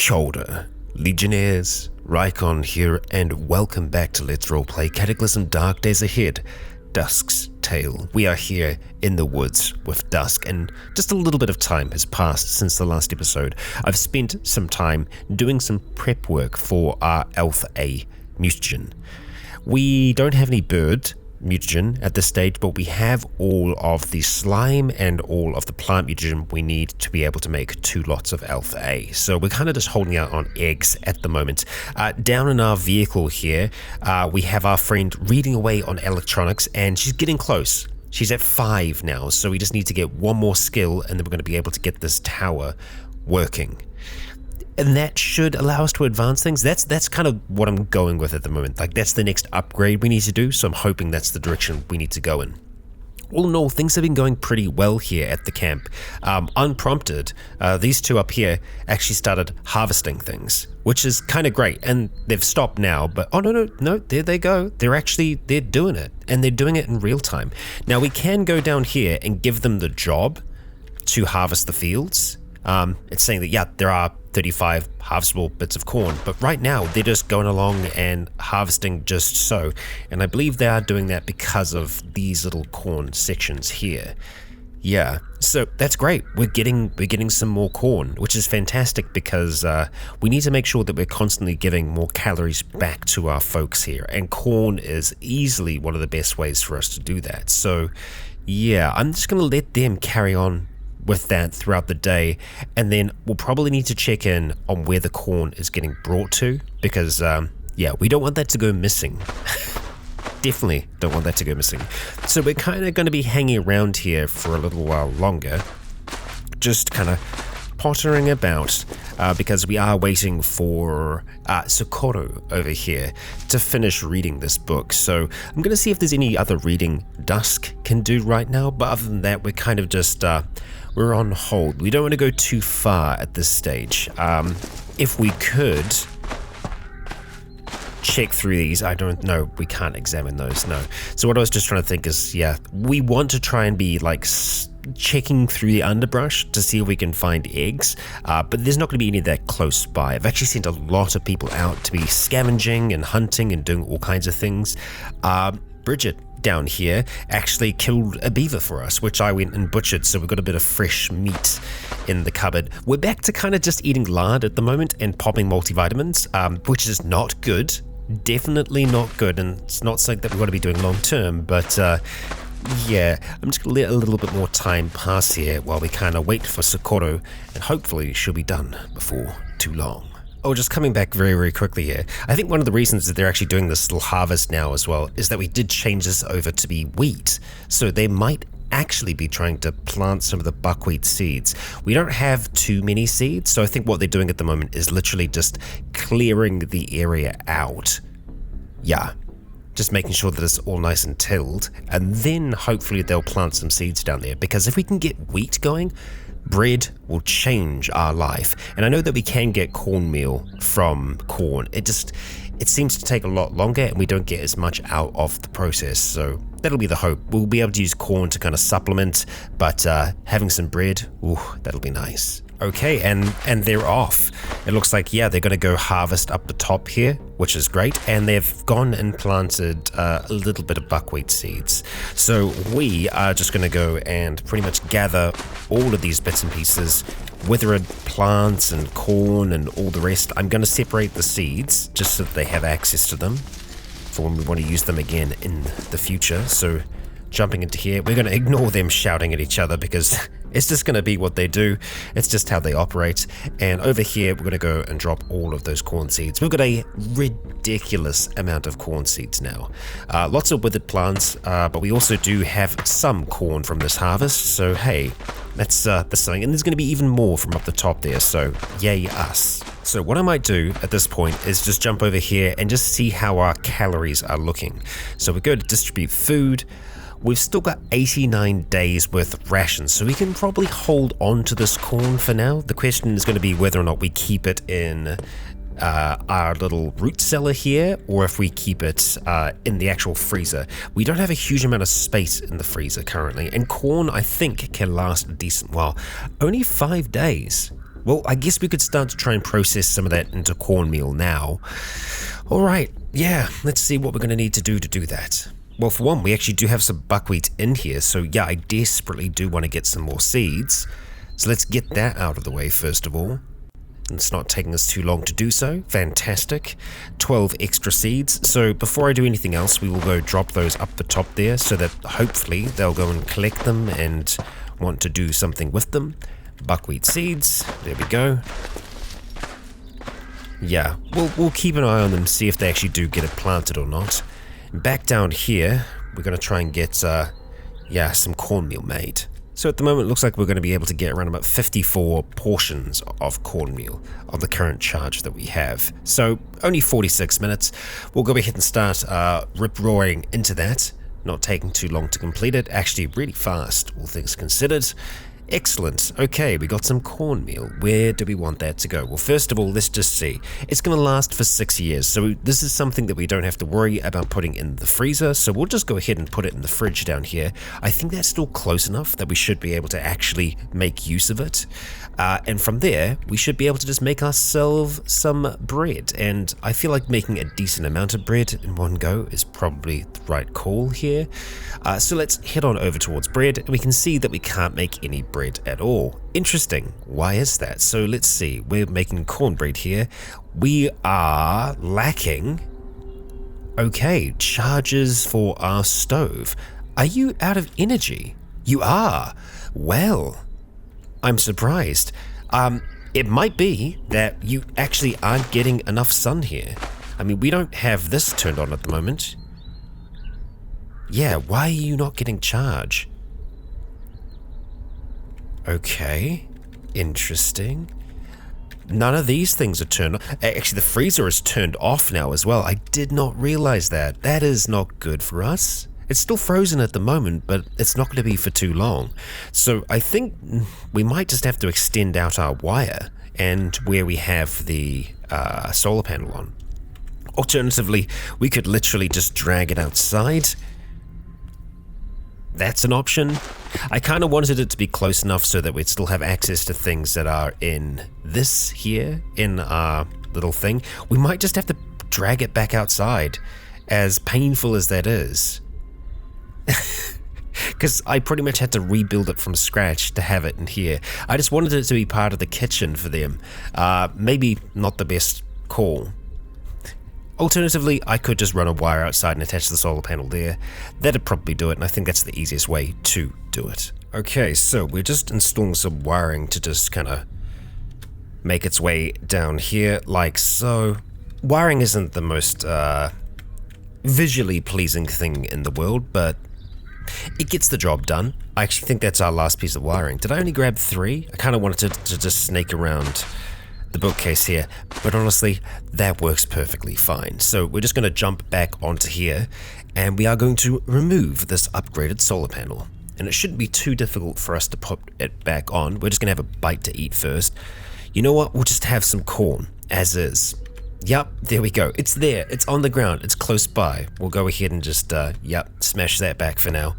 Kia ora, Legionnaires, Rycon here, and welcome back to Let's Roleplay Cataclysm Dark Days Ahead, Dusk's Tale. We are here in the woods with Dusk, and just a little bit of time has passed since the last episode. I've spent some time doing some prep work for our Alpha A mutagen. We don't have any bird mutagen at this stage, but we have all of the slime and all of the plant mutagen we need to be able to make 2 lots of Alpha A. So we're kind of just holding out on eggs at the moment. Down in our vehicle here, we have our friend reading away on electronics, and she's getting close. She's at 5 now, so we just need to get one more skill, and then we're going to be able to get this tower working. And that should allow us to advance things. That's kind of what I'm going with at the moment. Like, that's the next upgrade we need to do, so I'm hoping that's the direction we need to go in. All in all, things have been going pretty well here at the camp. Unprompted, these two up here actually started harvesting things, which is kind of great. And they've stopped now, but oh no, there they go. They're doing it, and they're doing it in real time. Now we can go down here and give them the job to harvest the fields. It's saying that, yeah, there are 35 harvestable bits of corn, but right now they're just going along and harvesting just so, and I believe they are doing that because of these little corn sections here. Yeah, so that's great. We're getting some more corn, which is fantastic because we need to make sure that we're constantly giving more calories back to our folks here, and corn is easily one of the best ways for us to do that. So yeah, I'm just gonna let them carry on with that throughout the day, and then we'll probably need to check in on where the corn is getting brought to, because yeah, we don't want that to go missing. Definitely don't want that to go missing. So we're kind of going to be hanging around here for a little while longer, just kind of pottering about, because we are waiting for Socorro over here to finish reading this book. So I'm going to see if there's any other reading Dusk can do right now, but other than that, we're kind of just we're on hold. We don't want to go too far at this stage. If we could check through these, I don't know, we can't examine those, no. So what I was just trying to think is, yeah, we want to try and be like checking through the underbrush to see if we can find eggs, but there's not going to be any of that close by. I've actually sent a lot of people out to be scavenging and hunting and doing all kinds of things. Bridget down here actually killed a beaver for us, which I went and butchered, so we've got a bit of fresh meat in the cupboard. We're back to kind of just eating lard at the moment and popping multivitamins, which is not good. Definitely not good, and it's not something that we want to be doing long term, but yeah, I'm just going to let a little bit more time pass here while we kind of wait for Socorro, and hopefully she'll be done before too long. Oh, just coming back very, very quickly here. I think one of the reasons that they're actually doing this little harvest now as well is that we did change this over to be wheat, so they might actually be trying to plant some of the buckwheat seeds. We don't have too many seeds, so I think what they're doing at the moment is literally just clearing the area out. Yeah, just making sure that it's all nice and tilled, and then hopefully they'll plant some seeds down there, because if we can get wheat going, bread will change our life. And I know that we can get cornmeal from corn. It seems to take a lot longer, and we don't get as much out of the process, so that'll be the hope. We'll be able to use corn to kind of supplement, but having some bread, ooh, that'll be nice. Okay, and they're off. It looks like, yeah, they're going to go harvest up the top here, which is great, and they've gone and planted a little bit of buckwheat seeds. So we are just going to go and pretty much gather all of these bits and pieces, withered plants and corn and all the rest. I'm going to separate the seeds just so that they have access to them for when we want to use them again in the future. So jumping into here, we're going to ignore them shouting at each other, because it's just going to be what they do. It's just how they operate. And over here, we're going to go and drop all of those corn seeds. We've got a ridiculous amount of corn seeds now. Lots of withered plants, but we also do have some corn from this harvest. So hey, that's something. And there's going to be even more from up the top there. So yay us. So what I might do at this point is just jump over here and just see how our calories are looking. So we go to distribute food. We've still got 89 days worth of rations, so we can probably hold on to this corn for now. The question is going to be whether or not we keep it in our little root cellar here, or if we keep it in the actual freezer. We don't have a huge amount of space in the freezer currently, and corn, I think, can last a decent while. Only 5 days. Well, I guess we could start to try and process some of that into cornmeal now. Alright, yeah, let's see what we're going to need to do that. Well, for one, we actually do have some buckwheat in here, so yeah, I desperately do want to get some more seeds. So let's get that out of the way first of all. It's not taking us too long to do so. Fantastic. 12 extra seeds. So before I do anything else, we will go drop those up the top there so that hopefully they'll go and collect them and want to do something with them. Buckwheat seeds. There we go. Yeah, we'll keep an eye on them, see if they actually do get it planted or not. Back down here, we're going to try and get, some cornmeal made. So at the moment, it looks like we're going to be able to get around about 54 portions of cornmeal of the current charge that we have. So only 46 minutes. We'll go ahead and start rip-roaring into that. Not taking too long to complete it. Actually, really fast, all things considered. Excellent. Okay, we got some cornmeal. Where do we want that to go? Well, first of all, let's just see. It's going to last for 6 years, so this is something that we don't have to worry about putting in the freezer, so we'll just go ahead and put it in the fridge down here. I think that's still close enough that we should be able to actually make use of it. And from there, we should be able to just make ourselves some bread. And I feel like making a decent amount of bread in one go is probably the right call here. So let's head on over towards bread. And we can see that we can't make any bread at all. Interesting. Why is that? So let's see. We're making cornbread here. We are lacking, okay, charges for our stove. Are you out of energy? You are. Well, I'm surprised. It might be that you actually aren't getting enough sun here. I mean, we don't have this turned on at the moment. Yeah, why are you not getting charge? Okay, interesting. None of these things are turned on. Actually, the freezer is turned off now as well. I did not realize that. That is not good for us. It's still frozen at the moment, but it's not going to be for too long. So I think we might just have to extend out our wire and where we have the solar panel on. Alternatively, we could literally just drag it outside. That's an option. I kind of wanted it to be close enough so that we'd still have access to things that are in this here, in our little thing. We might just have to drag it back outside, as painful as that is. Because I pretty much had to rebuild it from scratch to have it in here. I just wanted it to be part of the kitchen for them. Maybe not the best call. Alternatively, I could just run a wire outside and attach the solar panel there. That'd probably do it, and I think that's the easiest way to do it. Okay, so we're just installing some wiring to just kind of make its way down here, like so. Wiring isn't the most visually pleasing thing in the world, but it gets the job done. I actually think that's our last piece of wiring. Did I only grab 3? I kind of wanted to just snake around the bookcase here, but honestly, that works perfectly fine. So we're just going to jump back onto here, and we are going to remove this upgraded solar panel. And it shouldn't be too difficult for us to put it back on. We're just going to have a bite to eat first. You know what? We'll just have some corn, as is. Yep, there we go. It's there. It's on the ground. It's close by. We'll go ahead and just, smash that back for now.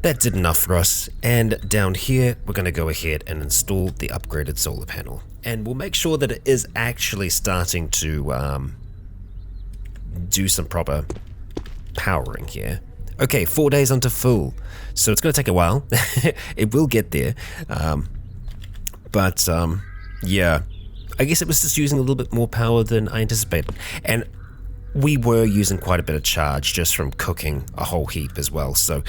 That did enough for us. And down here, we're going to go ahead and install the upgraded solar panel. And we'll make sure that it is actually starting to do some proper powering here. Okay, 4 days onto full. So it's going to take a while. It will get there. Yeah. I guess it was just using a little bit more power than I anticipated. And we were using quite a bit of charge just from cooking a whole heap as well. So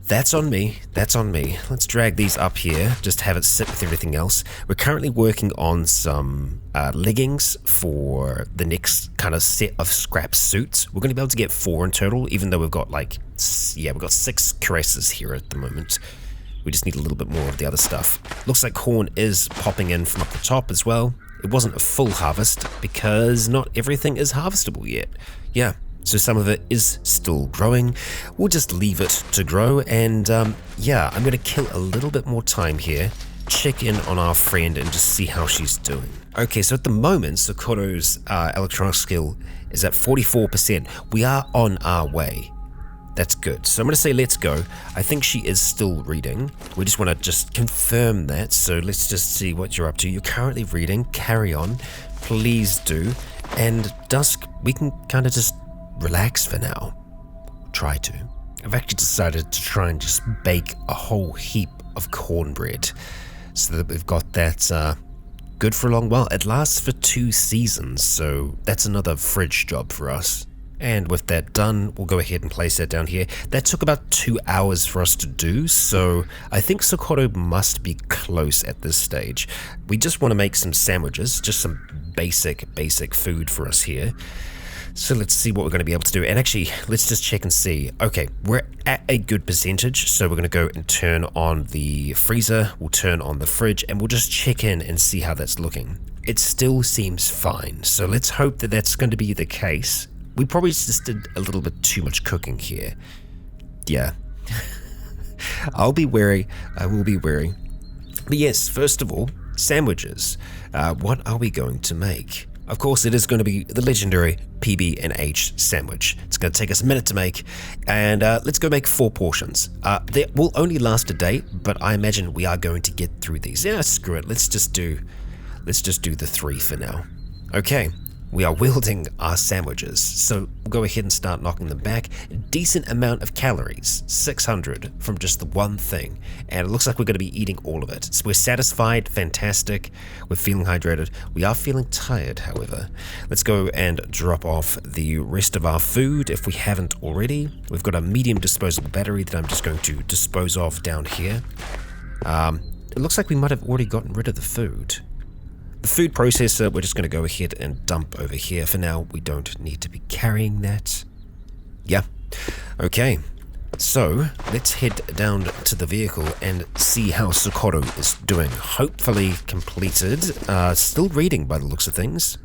that's on me. That's on me. Let's drag these up here. Just have it sit with everything else. We're currently working on some leggings for the next kind of set of scrap suits. We're going to be able to get 4 in total, even though we've got we've got 6 cuirasses here at the moment. We just need a little bit more of the other stuff. Looks like corn is popping in from up the top as well. It wasn't a full harvest because not everything is harvestable yet. Yeah, so some of it is still growing. We'll just leave it to grow, and I'm going to kill a little bit more time here, check in on our friend and just see how she's doing. Okay, so at the moment, Socorro's electronic skill is at 44%. We are on our way. That's good. So I'm going to say let's go. I think she is still reading. We just want to just confirm that. So let's just see what you're up to. You're currently reading. Carry on. Please do. And Dusk, we can kind of just relax for now. Try to. I've actually decided to try and just bake a whole heap of cornbread so that we've got that good for a long while. It lasts for 2 seasons, so that's another fridge job for us. And with that done, we'll go ahead and place that down here. That took about 2 hours for us to do, so I think Socorro must be close at this stage. We just want to make some sandwiches, just some basic food for us here. So let's see what we're going to be able to do. And actually, let's just check and see. Okay, we're at a good percentage, so we're going to go and turn on the freezer, we'll turn on the fridge, and we'll just check in and see how that's looking. It still seems fine, so let's hope that that's going to be the case. We probably just did a little bit too much cooking here. Yeah. I'll be wary. I will be wary. But yes, first of all, sandwiches. What are we going to make? Of course, it is going to be the legendary PB&H sandwich. It's going to take us a minute to make, and let's go make 4 portions. They will only last a day, but I imagine we are going to get through these. Yeah, screw it. Let's just do the 3 for now. Okay. We are wielding our sandwiches, so we'll go ahead and start knocking them back. A decent amount of calories, 600 from just the one thing, and it looks like we're going to be eating all of it. So we're satisfied, fantastic, we're feeling hydrated. We are feeling tired, however. Let's go and drop off the rest of our food if we haven't already. We've got a medium disposable battery that I'm just going to dispose of down here. It looks like we might have already gotten rid of the food. The food processor, we're just going to go ahead and dump over here. For now, we don't need to be carrying that. Yeah. Okay. So, let's head down to the vehicle and see how Socorro is doing. Hopefully completed. Still reading by the looks of things.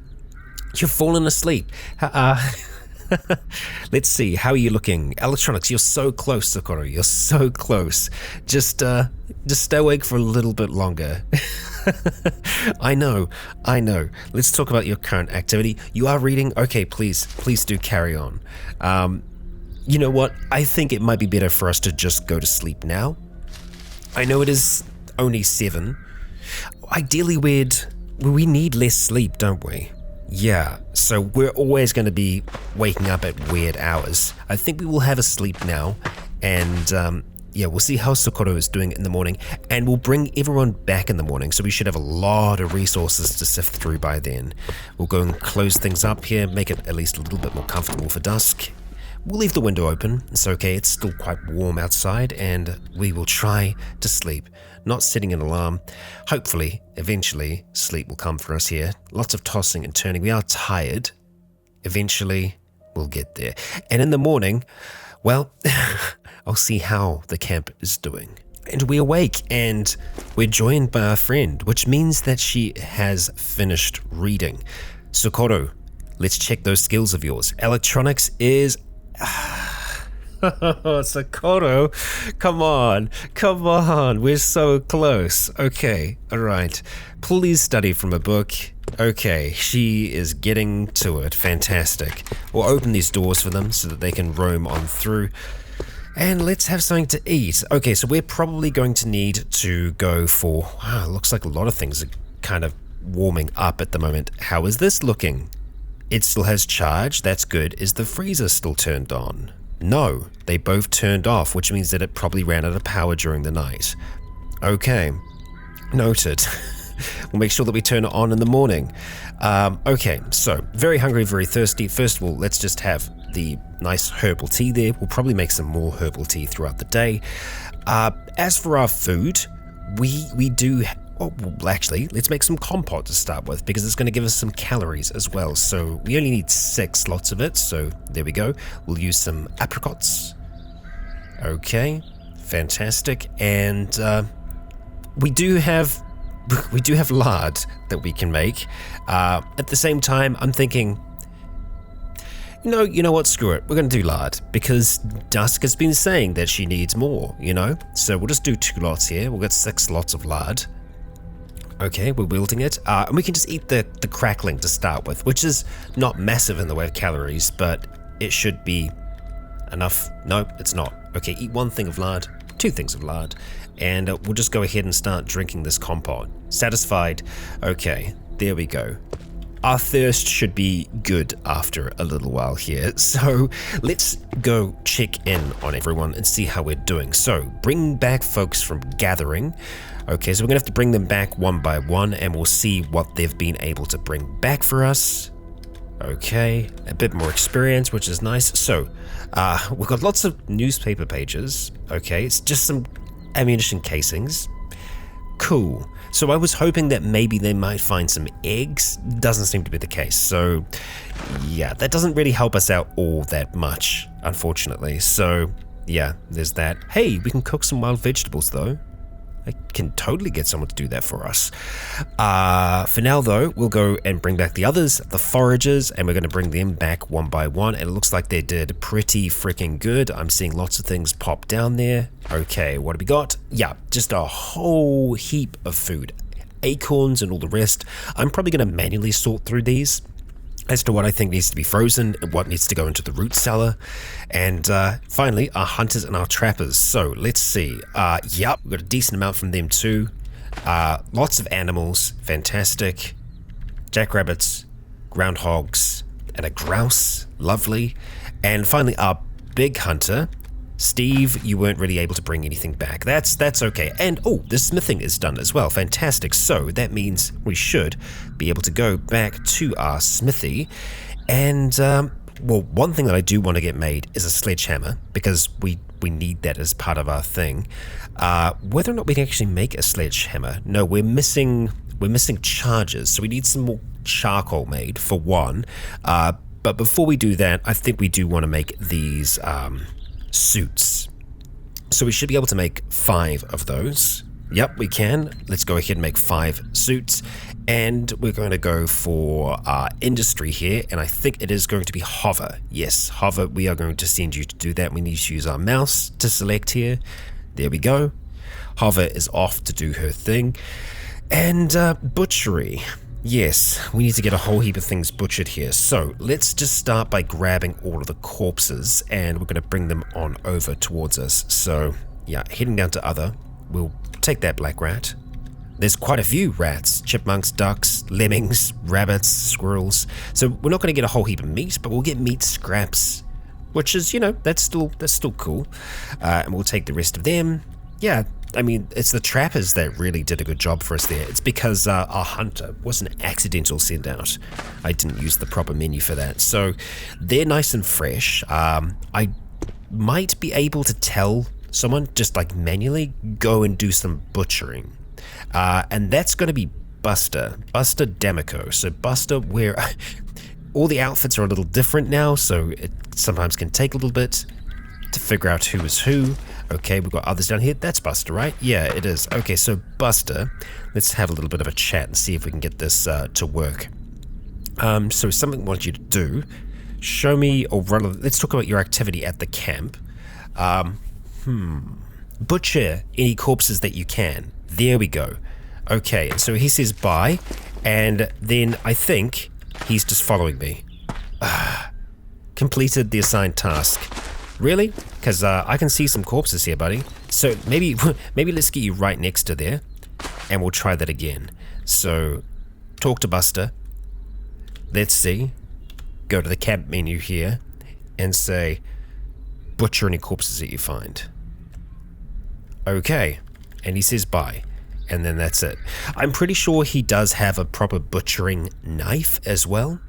You've fallen asleep. Let's see, how are you looking? Electronics, you're so close, Socorro. You're so close. Just stay awake for a little bit longer. I know. Let's talk about your current activity. You are reading? Okay, please do carry on. You know what? I think it might be better for us to just go to sleep now. I know it is only 7. Ideally, we need less sleep, don't we? Yeah, so we're always going to be waking up at weird hours. I think we will have a sleep now, and yeah, we'll see how Socorro is doing in the morning, and we'll bring everyone back in the morning, so we should have a lot of resources to sift through by then. We'll go and close things up here, make it at least a little bit more comfortable for Dusk. We'll leave the window open. It's okay, it's still quite warm outside, and we will try to sleep, not setting an alarm. Hopefully, eventually, sleep will come for us here. Lots of tossing and turning. We are tired. Eventually, we'll get there. And in the morning, well, I'll see how the camp is doing. And we awake, and we're joined by our friend, which means that she has finished reading. Socorro, let's check those skills of yours. Electronics is... Socorro, come on, we're so close. Okay, alright. Please study from a book. Okay, she is getting to it. Fantastic. We'll open these doors for them so that they can roam on through. And let's have something to eat. Okay, so we're probably going to need to go for... Wow, looks like a lot of things are kind of warming up at the moment. How is this looking? It still has charge, that's good. Is the freezer still turned on? No, they both turned off, which means that it probably ran out of power during the night. Okay, noted. We'll make sure that we turn it on in the morning. Okay, so very hungry, very thirsty. First of all, let's just have the nice herbal tea there. We'll probably make some more herbal tea throughout the day. As for our food, we do... Well, actually, let's make some compote to start with, because it's going to give us some calories as well. So we only need 6 lots of it, so there we go. We'll use some apricots. Okay, fantastic. And we do have lard that we can make. At the same time, I'm thinking, you know what, screw it. We're going to do lard, because Dusk has been saying that she needs more, So we'll just do 2 lots here. We'll get 6 lots of lard. Okay, we're wielding it, and we can just eat the crackling to start with, which is not massive in the way of calories, but it should be enough? No, it's not. Okay, eat 1 thing of lard, 2 things of lard, and we'll just go ahead and start drinking this compote. Satisfied? Okay, there we go. Our thirst should be good after a little while here, so let's go check in on everyone and see how we're doing. So, bring back folks from gathering. Okay, so we're gonna have to bring them back one by one, and we'll see what they've been able to bring back for us. Okay, a bit more experience, which is nice. So, we've got lots of newspaper pages. Okay, it's just some ammunition casings. Cool. So I was hoping that maybe they might find some eggs. Doesn't seem to be the case. So yeah, that doesn't really help us out all that much, unfortunately. So yeah, there's that. Hey, we can cook some wild vegetables though. I can totally get someone to do that for us. For now though, we'll go and bring back the others, the foragers, and we're going to bring them back one by one. And it looks like they did pretty freaking good. I'm seeing lots of things pop down there. Okay, what have we got? Yeah, just a whole heap of food. Acorns and all the rest. I'm probably going to manually sort through these as to what I think needs to be frozen and what needs to go into the root cellar. And finally, our hunters and our trappers. So let's see. Yep, we've got a decent amount from them too. Lots of animals, fantastic. Jackrabbits, groundhogs, and a grouse, lovely. And finally, our big hunter. Steve, you weren't really able to bring anything back. That's okay. And oh, the smithing is done as well. Fantastic. So that means we should be able to go back to our smithy. And well, one thing that I do want to get made is a sledgehammer, because we need that as part of our thing. Whether or not we can actually make a sledgehammer, no, we're missing charges, so we need some more charcoal made for one. But before we do that, I think we do want to make these suits. So we should be able to make 5 of those. Yep, we can. Let's go ahead and make 5 suits. And we're going to go for industry here, and I think it is going to be hover. Yes, hover, we are going to send you to do that. We need to use our mouse to select here. There we go. Hover is off to do her thing. And butchery. Yes, we need to get a whole heap of things butchered here. So let's just start by grabbing all of the corpses, and we're going to bring them on over towards us. So yeah, heading down to other, we'll take that black rat. There's quite a few rats, chipmunks, ducks, lemmings, rabbits, squirrels. So we're not going to get a whole heap of meat, but we'll get meat scraps, which is, you know, that's still cool. And we'll take the rest of them. Yeah, I mean, it's the trappers that really did a good job for us there. It's because our hunter was an accidental send out. I didn't use the proper menu for that. So they're nice and fresh. I might be able to tell someone just like manually go and do some butchering. And that's going to be Buster D'Amico. So Buster, where all the outfits are a little different now, so it sometimes can take a little bit to figure out who is who. Okay, we've got others down here. That's Buster, right? Yeah, it is. Okay, so Buster, let's have a little bit of a chat and see if we can get this to work. So something I want you to do, show me, or rather, let's talk about your activity at the camp. Butcher any corpses that you can. There we go. Okay, so he says bye, and then I think he's just following me. Completed the assigned task. Really? Because I can see some corpses here, buddy. So maybe let's get you right next to there, and we'll try that again. So talk to Buster. Let's see. Go to the camp menu here and say, butcher any corpses that you find. Okay, and he says bye, and then that's it. I'm pretty sure he does have a proper butchering knife as well.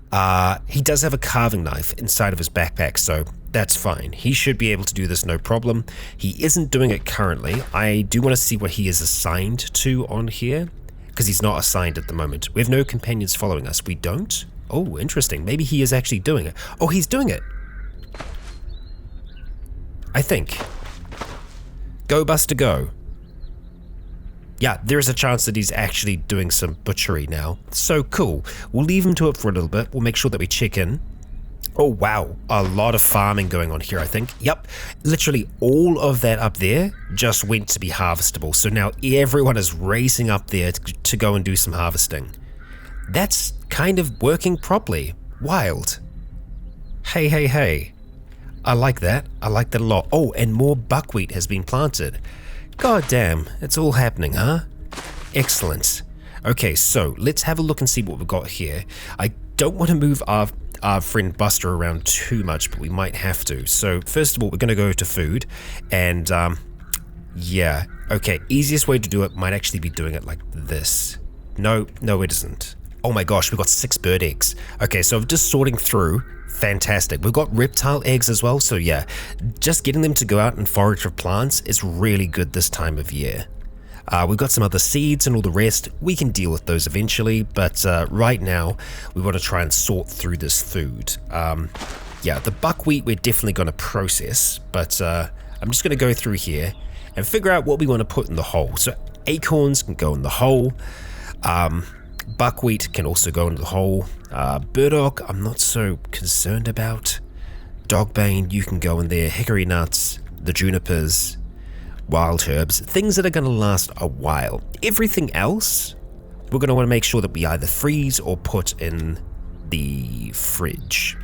He does have a carving knife inside of his backpack, so that's fine. He should be able to do this no problem. He isn't doing it currently. I do want to see what he is assigned to on here, because he's not assigned at the moment. We have no companions following us. We don't? Oh, interesting. Maybe he is actually doing it. Oh, he's doing it. I think. Go, Buster, go. Yeah, there is a chance that he's actually doing some butchery now. So cool. We'll leave him to it for a little bit. We'll make sure that we check in. Oh, wow. A lot of farming going on here, I think. Yep. Literally all of that up there just went to be harvestable. So now everyone is racing up there to go and do some harvesting. That's kind of working properly. Wild. Hey. I like that. I like that a lot. Oh, and more buckwheat has been planted. God damn, it's all happening, huh? Excellent. Okay, so let's have a look and see what we've got here. I don't want to move our friend Buster around too much, but we might have to. So first of all, we're going to go to food, and yeah, okay, easiest way to do it might actually be doing it like this. No, it isn't. Oh my gosh, we've got 6 bird eggs. Okay, so I'm just sorting through. Fantastic. We've got reptile eggs as well, so yeah, just getting them to go out and forage for plants is really good this time of year. We've got some other seeds and all the rest. We can deal with those eventually, but right now we want to try and sort through this food. Yeah, the buckwheat we're definitely going to process, but I'm just going to go through here and figure out what we want to put in the hole. So acorns can go in the hole. Buckwheat can also go into the hole. Burdock, I'm not so concerned about. Dogbane, you can go in there. Hickory nuts, the junipers, wild herbs, things that are going to last a while. Everything else, we're going to want to make sure that we either freeze or put in the fridge.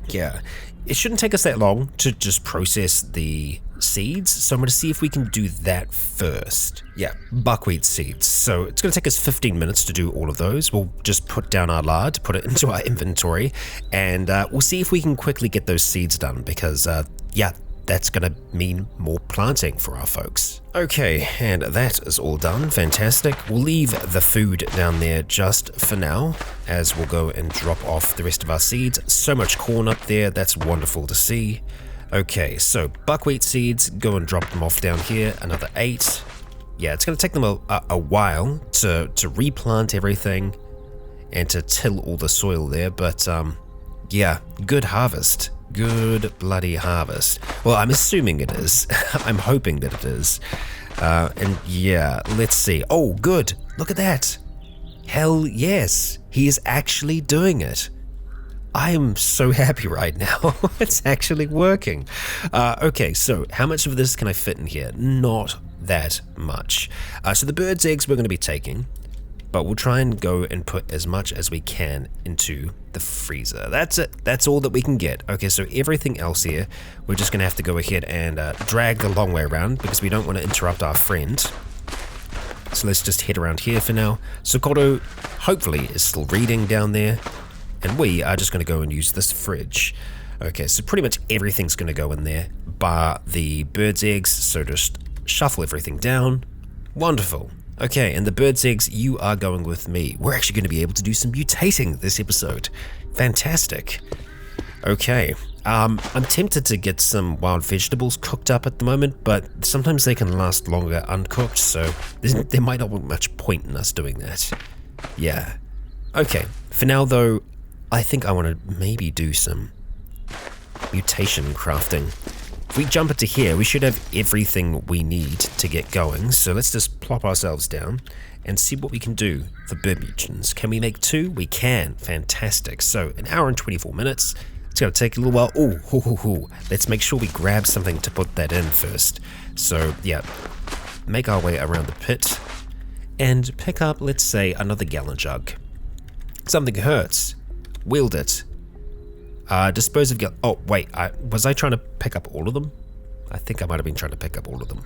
Yeah, it shouldn't take us that long to just process the seeds, so I'm going to see if we can do that first. Yeah, buckwheat seeds. So it's going to take us 15 minutes to do all of those. We'll just put down our lard, put it into our inventory, and we'll see if we can quickly get those seeds done, because yeah, that's going to mean more planting for our folks. Okay, and that is all done. Fantastic. We'll leave the food down there just for now, as we'll go and drop off the rest of our seeds. So much corn up there, that's wonderful to see. Okay, so buckwheat seeds, go and drop them off down here, another 8. Yeah, it's going to take them a while to replant everything and to till all the soil there, but yeah, good harvest. Good bloody harvest. Well, I'm assuming it is. I'm hoping that it is. And yeah, let's see. Oh, good. Look at that. Hell yes, he is actually doing it. I am so happy right now. It's actually working. Okay, so how much of this can I fit in here? Not that much. So the bird's eggs we're going to be taking, but we'll try and go and put as much as we can into the freezer. That's it. That's all that we can get. Okay, so everything else here, we're just going to have to go ahead and drag the long way around, because we don't want to interrupt our friend. So let's just head around here for now. Socorro hopefully is still reading down there, and we are just going to go and use this fridge. Okay, so pretty much everything's going to go in there, bar the bird's eggs, so just shuffle everything down. Wonderful. Okay, and the bird's eggs, you are going with me. We're actually going to be able to do some mutating this episode. Fantastic. Okay, I'm tempted to get some wild vegetables cooked up at the moment, but sometimes they can last longer uncooked, so there might not be much point in us doing that. Yeah. Okay, for now though, I think I want to maybe do some mutation crafting. If we jump into here, we should have everything we need to get going, so let's just plop ourselves down and see what we can do for bird mutants. Can we make 2? We can. Fantastic. So, 1 hour and 24 minutes. It's going to take a little while. Oh, let's make sure we grab something to put that in first. So, yeah, make our way around the pit and pick up, let's say, another gallon jug. Something hurts. Wield it. Dispose of oh wait, was I trying to pick up all of them? I think I might have been trying to pick up all of them.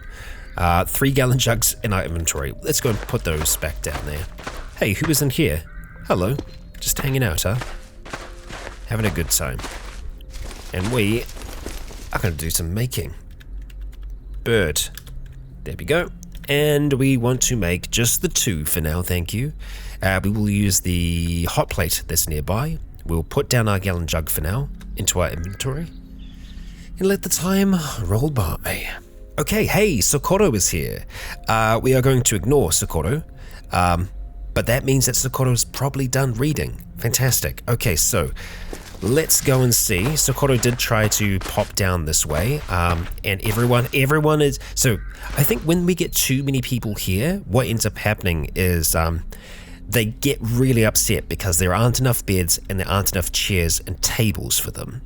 3 gallon jugs in our inventory. Let's go and put those back down there. Hey, who is in here? Hello. Just hanging out, huh? Having a good time. And we are going to do some making. Bird. There we go. And we want to make just the 2 for now, thank you. We will use the hot plate that's nearby. We'll put down our gallon jug for now into our inventory and let the time roll by. Okay, hey, Socorro is here. We are going to ignore Socorro, but that means that Socorro's probably done reading. Fantastic. Okay, so let's go and see. Socorro did try to pop down this way, and everyone is... So I think when we get too many people here, what ends up happening is... they get really upset because there aren't enough beds and there aren't enough chairs and tables for them.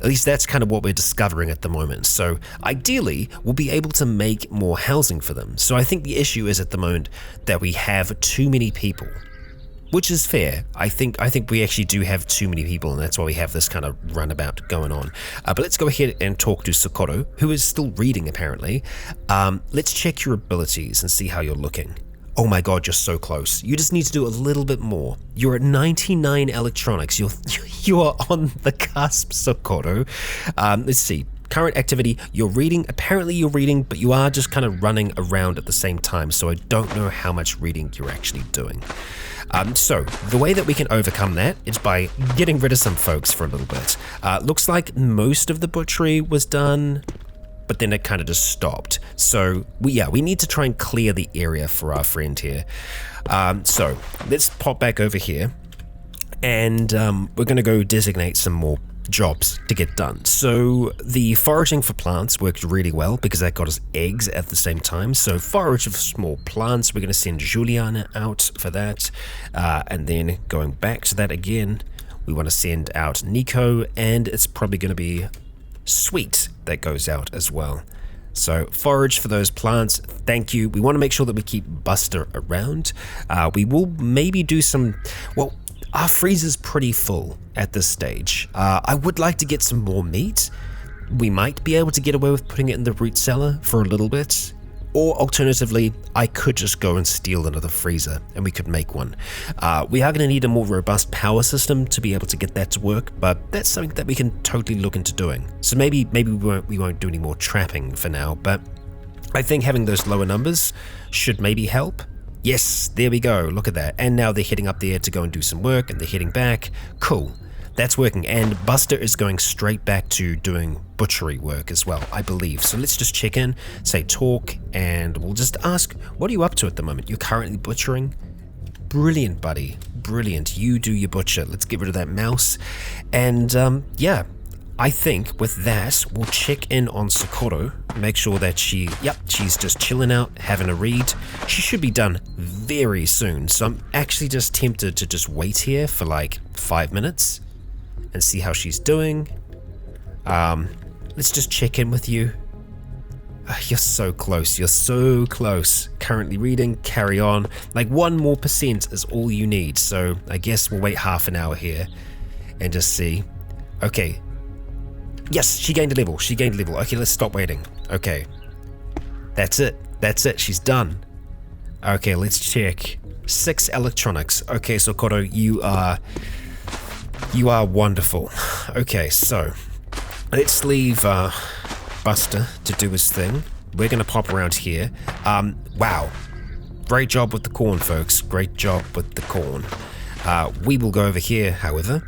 At least that's kind of what we're discovering at the moment. So ideally, we'll be able to make more housing for them. So I think the issue is at the moment that we have too many people. which is fair. I think we actually do have too many people, and that's why we have this kind of runabout going on. But let's go ahead and talk to Socorro, who is still reading apparently. Let's check your abilities and see how you're looking. Oh my god, you're so close. You just need to do a little bit more. You're at 99 electronics. You are on the cusp, Socorro. Let's see. Current activity, you're reading. Apparently you're reading, but you are just kind of running around at the same time, so I don't know how much reading you're actually doing. So the way that we can overcome that is by getting rid of some folks for a little bit. Looks like most of the butchery was done, but then it kind of just stopped. So we need to try and clear the area for our friend here. So let's pop back over here, and we're going to go designate some more jobs to get done. So the foraging for plants worked really well because that got us eggs at the same time. So forage of small plants, we're going to send Juliana out for that. And then going back to that again, we want to send out Nico, and it's probably going to be Sweet that goes out as well. So forage for those plants, thank you. We want to make sure that we keep Buster around. We will maybe do some, well, our freezer's pretty full at this stage. I would like to get some more meat. We might be able to get away with putting it in the root cellar for a little bit. Or alternatively, I could just go and steal another freezer and we could make one. We are going to need a more robust power system to be able to get that to work, but that's something that we can totally look into doing. So maybe we won't do any more trapping for now, but I think having those lower numbers should maybe help. Yes, there we go, look at that. And now they're heading up there to go and do some work, and they're heading back. Cool, that's working. And Buster is going straight back to doing butchery work as well, I believe. So let's just check in, say talk, and we'll just ask, what are you up to at the moment? You're currently butchering? Brilliant, buddy, brilliant. You do your butcher. Let's get rid of that mouse. And yeah, I think with that, we'll check in on Socorro, make sure that she's just chilling out, having a read. She should be done very soon, so I'm actually just tempted to just wait here for like 5 minutes and see how she's doing. Let's just check in with you. You're so close, you're so close. Currently reading, carry on. Like 1% more is all you need, so I guess we'll wait half an hour here and just see. Okay. Yes, she gained a level. Okay, let's stop waiting. Okay. That's it. She's done. Okay, let's check. 6 electronics. Okay, Socorro, you are wonderful. Okay, so let's leave Buster to do his thing. We're going to pop around here. Wow. Great job with the corn, folks. Great job with the corn. We will go over here, however.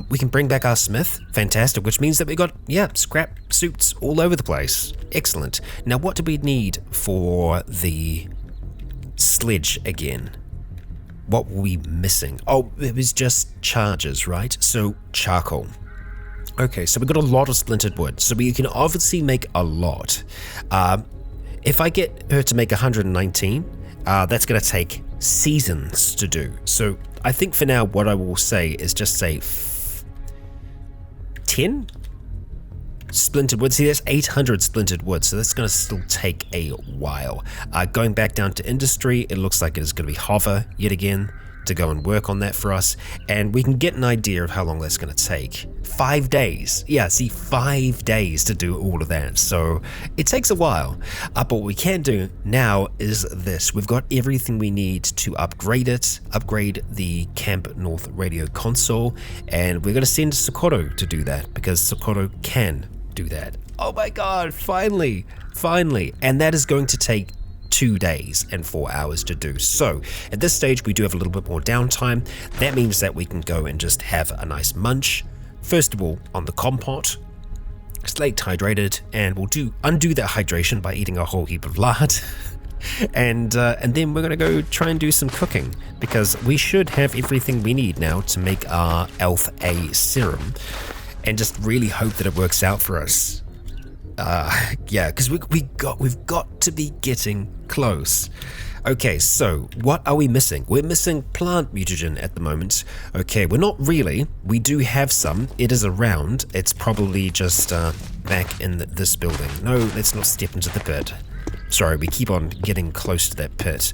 We can bring back our smith. Fantastic, which means that we got, scrap suits all over the place. Excellent. Now, what do we need for the sledge again? What were we missing? Oh, it was just charges, right? So, charcoal. Okay, so we got a lot of splintered wood, so we can obviously make a lot. If I get her to make 119, that's going to take seasons to do. So I think for now what I will say is just say 10 splintered wood. See, that's 800 splintered wood, so that's going to still take a while. Going back down to industry, it looks like it is going to be Hover yet again to go and work on that for us, and we can get an idea of how long that's going to take. 5 days. Yeah, see, 5 days to do all of that, so it takes a while. But what we can do now is this. We've got everything we need to upgrade it, upgrade the Camp North radio console, and we're going to send Socorro to do that, because Socorro can do that. Oh my god, finally, and that is going to take 2 days and 4 hours to do. So at this stage we do have a little bit more downtime. That means that we can go and just have a nice munch. First of all, on the compot, slate hydrated, and we'll undo that hydration by eating a whole heap of lard. and then we're gonna go try and do some cooking, because we should have everything we need now to make our Elf A serum, and just really hope that it works out for us. Yeah, because we've got to be getting close. Okay, so what are we missing? We're missing plant mutagen at the moment. Okay, we're not really. We do have some. It is around. It's probably just back in this building. No, let's not step into the pit. Sorry, we keep on getting close to that pit.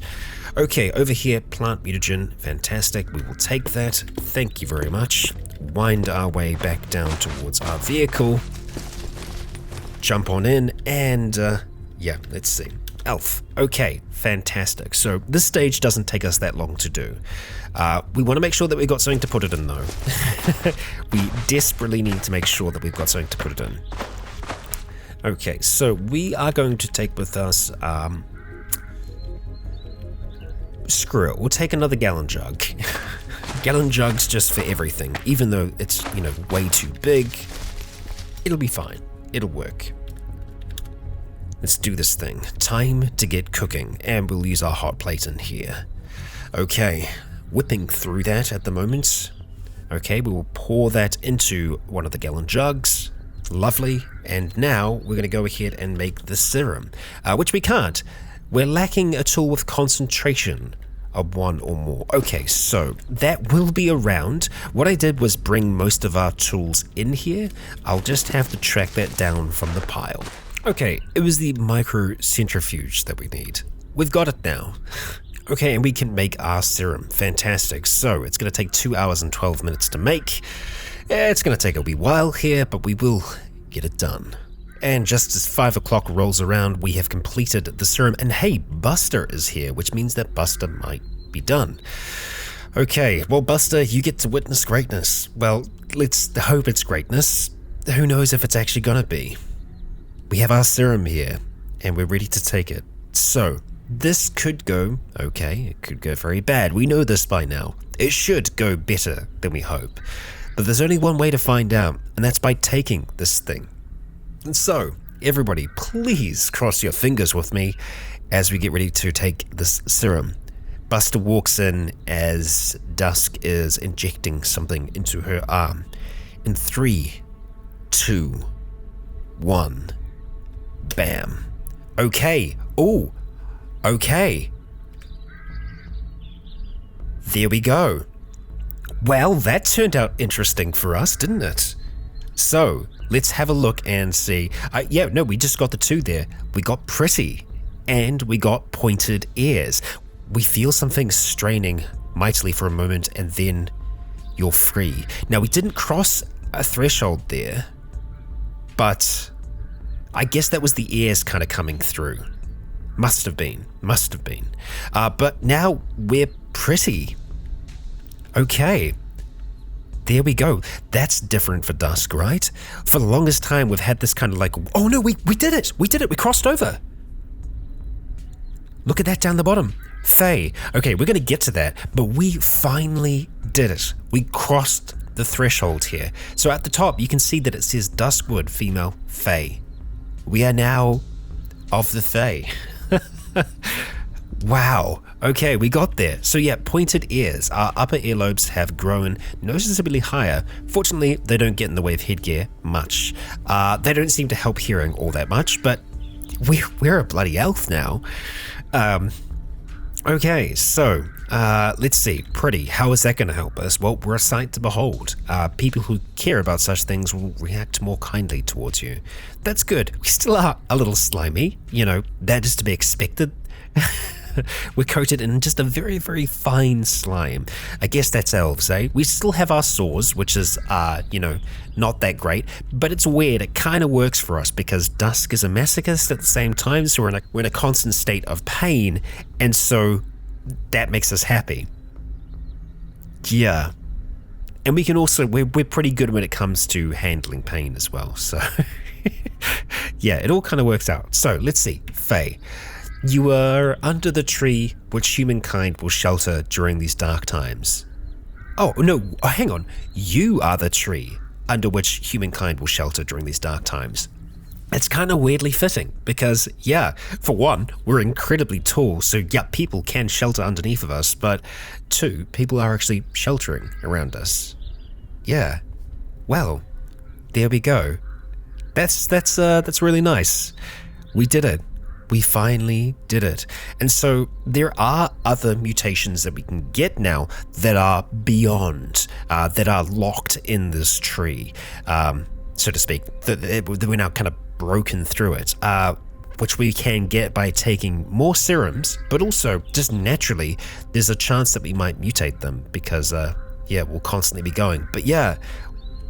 Okay, over here, plant mutagen, fantastic. We will take that. Thank you very much. Wind our way back down towards our vehicle. Jump on in, and yeah, let's see. Elf. Okay, fantastic. So this stage doesn't take us that long to do. We want to make sure that we've got something to put it in, though. We desperately need to make sure that we've got something to put it in. Okay, so we are going to take with us, screw it, we'll take another gallon jug. Gallon jugs just for everything, even though it's, you know, way too big. It'll be fine. It'll work. Let's do this thing. Time to get cooking, and we'll use our hot plate in here. Okay, whipping through that at the moment. Okay, we will pour that into one of the gallon jugs. Lovely. And now we're going to go ahead and make the serum, which we can't. We're lacking a tool with concentration of 1 or more. Okay, so that will be around. What I did was bring most of our tools in here. I'll just have to track that down from the pile. Okay, it was the micro centrifuge that we need. We've got it now. Okay, and we can make our serum. Fantastic. So it's going to take 2 hours and 12 minutes to make. It's going to take a wee while here, but we will get it done. And just as 5 o'clock rolls around, we have completed the serum. And hey, Buster is here, which means that Buster might be done. Okay, well, Buster, you get to witness greatness. Well, let's hope it's greatness. Who knows if it's actually gonna be. We have our serum here, and we're ready to take it. So, this could go okay, it could go very bad. We know this by now. It should go better than we hope. But there's only one way to find out, and that's by taking this thing. And so, everybody, please cross your fingers with me as we get ready to take this serum. Buster walks in as Dusk is injecting something into her arm. In 3, 2, 1, bam. Okay. Oh, okay. There we go. Well, that turned out interesting for us, didn't it? So, let's have a look and see. Yeah, no, we just got the 2 there. We got pretty, and we got pointed ears. We feel something straining mightily for a moment, and then you're free. Now, we didn't cross a threshold there, but I guess that was the ears kind of coming through. Must have been. But now we're pretty. Okay. There we go. That's different for Dusk, right? For the longest time, we've had this kind of like, oh no, we did it. We did it. We crossed over. Look at that down the bottom. Faye. Okay, we're going to get to that, but we finally did it. We crossed the threshold here. So at the top, you can see that it says Duskwood, female, Faye. We are now of the Faye. Wow. Okay, we got there. So yeah, pointed ears. Our upper earlobes have grown noticeably higher. Fortunately, they don't get in the way of headgear much. They don't seem to help hearing all that much, but we're a bloody elf now. Okay, so let's see. Pretty. How is that going to help us? Well, we're a sight to behold. People who care about such things will react more kindly towards you. That's good. We still are a little slimy. You know, that is to be expected. We're coated in just a very, very fine slime. I guess that's elves, eh? We still have our sores, which is, you know, not that great, but it's weird. It kind of works for us because Dusk is a masochist at the same time, so we're in a constant state of pain, and so that makes us happy. Yeah. And we can also, we're pretty good when it comes to handling pain as well, so yeah, it all kind of works out. So let's see. Faye. You are under the tree which humankind will shelter during these dark times. Oh, no, hang on. You are the tree under which humankind will shelter during these dark times. It's kind of weirdly fitting because, yeah, for one, we're incredibly tall, so yeah, people can shelter underneath of us, but 2, people are actually sheltering around us. Yeah. Well, there we go. That's really nice. We did it. We finally did it. And so there are other mutations that we can get now that are beyond, that are locked in this tree, so to speak, that we're now kind of broken through it. which we can get by taking more serums, but also just naturally, there's a chance that we might mutate them because, yeah, we'll constantly be going. But yeah,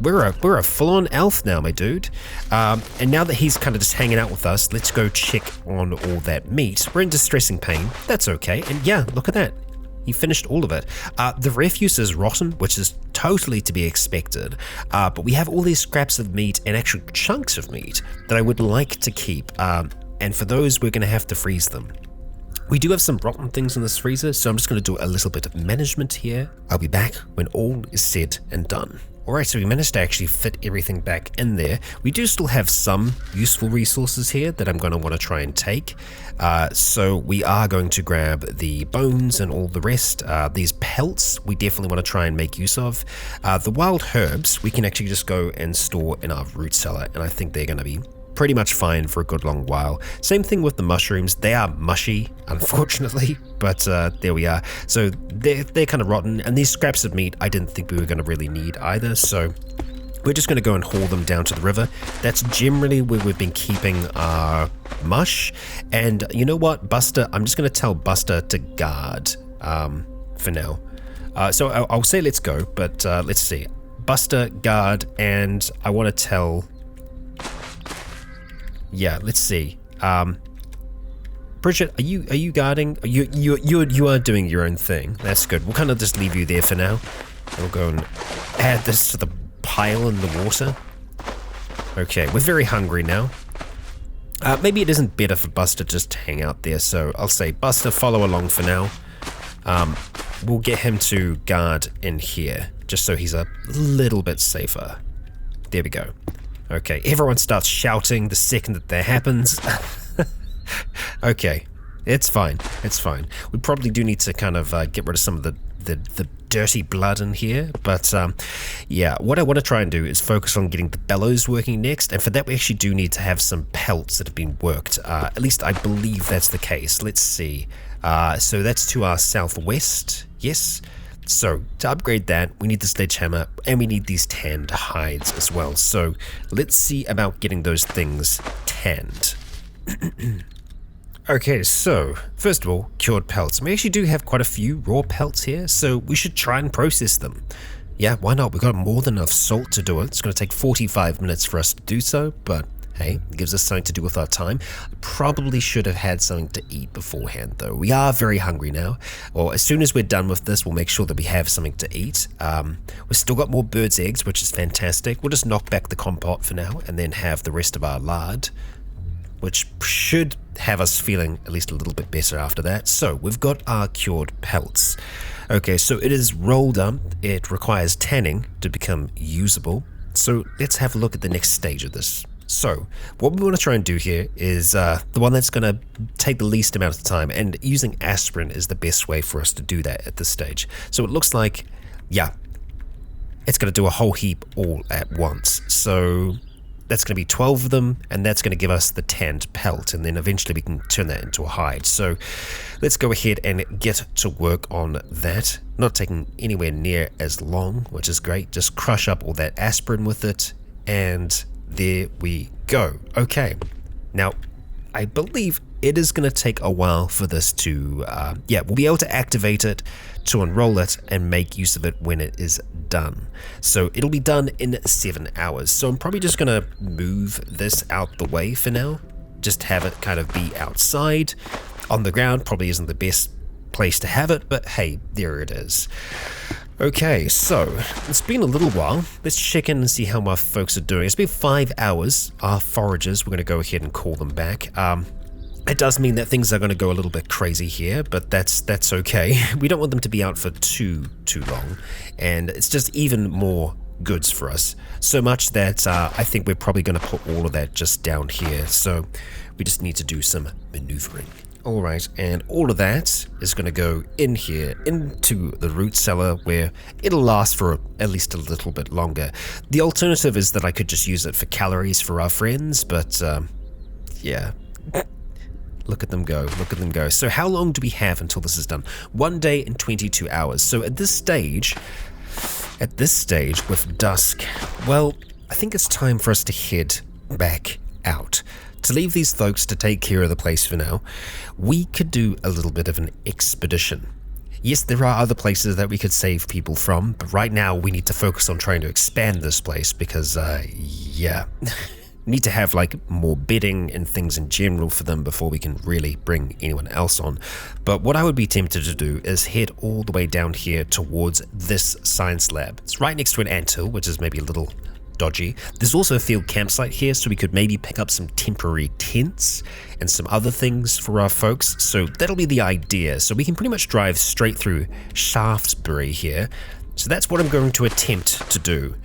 we're a full-on elf now, my dude. And now that he's kind of just hanging out with us, let's go check on all that meat. We're in distressing pain. That's okay. And yeah, look at that. He finished all of it. The refuse is rotten, which is totally to be expected. But we have all these scraps of meat and actual chunks of meat that I would like to keep. And for those, we're going to have to freeze them. We do have some rotten things in this freezer, so I'm just going to do a little bit of management here. I'll be back when all is said and done. Alright, so we managed to actually fit everything back in there. We do still have some useful resources here that I'm going to want to try and take. So we are going to grab the bones and all the rest. These pelts we definitely want to try and make use of. The wild herbs we can actually just go and store in our root cellar, and I think they're going to be pretty much fine for a good long while. Same thing with the mushrooms. They are mushy, unfortunately, but there we are. So they're kind of rotten, and these scraps of meat I didn't think we were going to really need either, so we're just going to go and haul them down to the river. That's generally where we've been keeping our mush. And you know what, Buster? I'm just going to tell Buster to guard for now. So I'll say let's go, but let's see. Buster, guard, and I want to tell... Yeah, let's see. Bridget, are you guarding? You are doing your own thing. That's good. We'll kind of just leave you there for now. We'll go and add this to the pile in the water. Okay, we're very hungry now. Maybe it isn't better for Buster just to hang out there, so I'll say Buster, follow along for now. We'll get him to guard in here, just so he's a little bit safer. There we go. Okay, everyone starts shouting the second that that happens. Okay, it's fine, it's fine. We probably do need to kind of get rid of some of the dirty blood in here, but yeah, what I want to try and do is focus on getting the bellows working next, and for that we actually do need to have some pelts that have been worked. At least I believe that's the case. Let's see. So that's to our southwest, yes. So to upgrade that, we need the sledgehammer and we need these tanned hides as well. So let's see about getting those things tanned. Okay, so first of all, cured pelts. We actually do have quite a few raw pelts here, so we should try and process them. Yeah, why not? We've got more than enough salt to do it. It's going to take 45 minutes for us to do so, but hey, it gives us something to do with our time. Probably should have had something to eat beforehand, though. We are very hungry now. Well, as soon as we're done with this, we'll make sure that we have something to eat. We've still got more bird's eggs, which is fantastic. We'll just knock back the compote for now, and then have the rest of our lard, which should have us feeling at least a little bit better after that. So we've got our cured pelts. Okay, so it is rolled up. It requires tanning to become usable. So let's have a look at the next stage of this. So what we want to try and do here is the one that's going to take the least amount of time, and using aspirin is the best way for us to do that at this stage. So it looks like, yeah, it's going to do a whole heap all at once. So that's going to be 12 of them, and that's going to give us the tanned pelt, and then eventually we can turn that into a hide. So let's go ahead and get to work on that. Not taking anywhere near as long, which is great. Just crush up all that aspirin with it, and there we go. Okay, now I believe it is going to take a while for this to, yeah, we'll be able to activate it, to unroll it, and make use of it when it is done. So it'll be done in 7 hours. So I'm probably just going to move this out the way for now. Just have it kind of be outside. On the ground probably isn't the best place to have it, but hey, there it is. Okay, so it's been a little while. Let's check in and see how my folks are doing. It's been 5 hours. Our foragers, we're going to go ahead and call them back. It does mean that things are going to go a little bit crazy here, but that's okay. We don't want them to be out for too long, and it's just even more goods for us. So much that I think we're probably going to put all of that just down here. So we just need to do some maneuvering. Alright, and all of that is going to go in here, into the root cellar, where it'll last for at least a little bit longer. The alternative is that I could just use it for calories for our friends, but yeah. Look at them go, look at them go. So how long do we have until this is done? 1 day and 22 hours. So at this stage with Dusk, well, I think it's time for us to head back out To leave these folks to take care of the place for now, we could do a little bit of an expedition. Yes, there are other places that we could save people from, but right now we need to focus on trying to expand this place because, yeah, need to have like more bedding and things in general for them before we can really bring anyone else on. But what I would be tempted to do is head all the way down here towards this science lab. It's right next to an anthill, which is maybe a little dodgy. There's also a field campsite here, so we could maybe pick up some temporary tents and some other things for our folks. So that'll be the idea. So we can pretty much drive straight through Shaftesbury here. So that's what I'm going to attempt to do.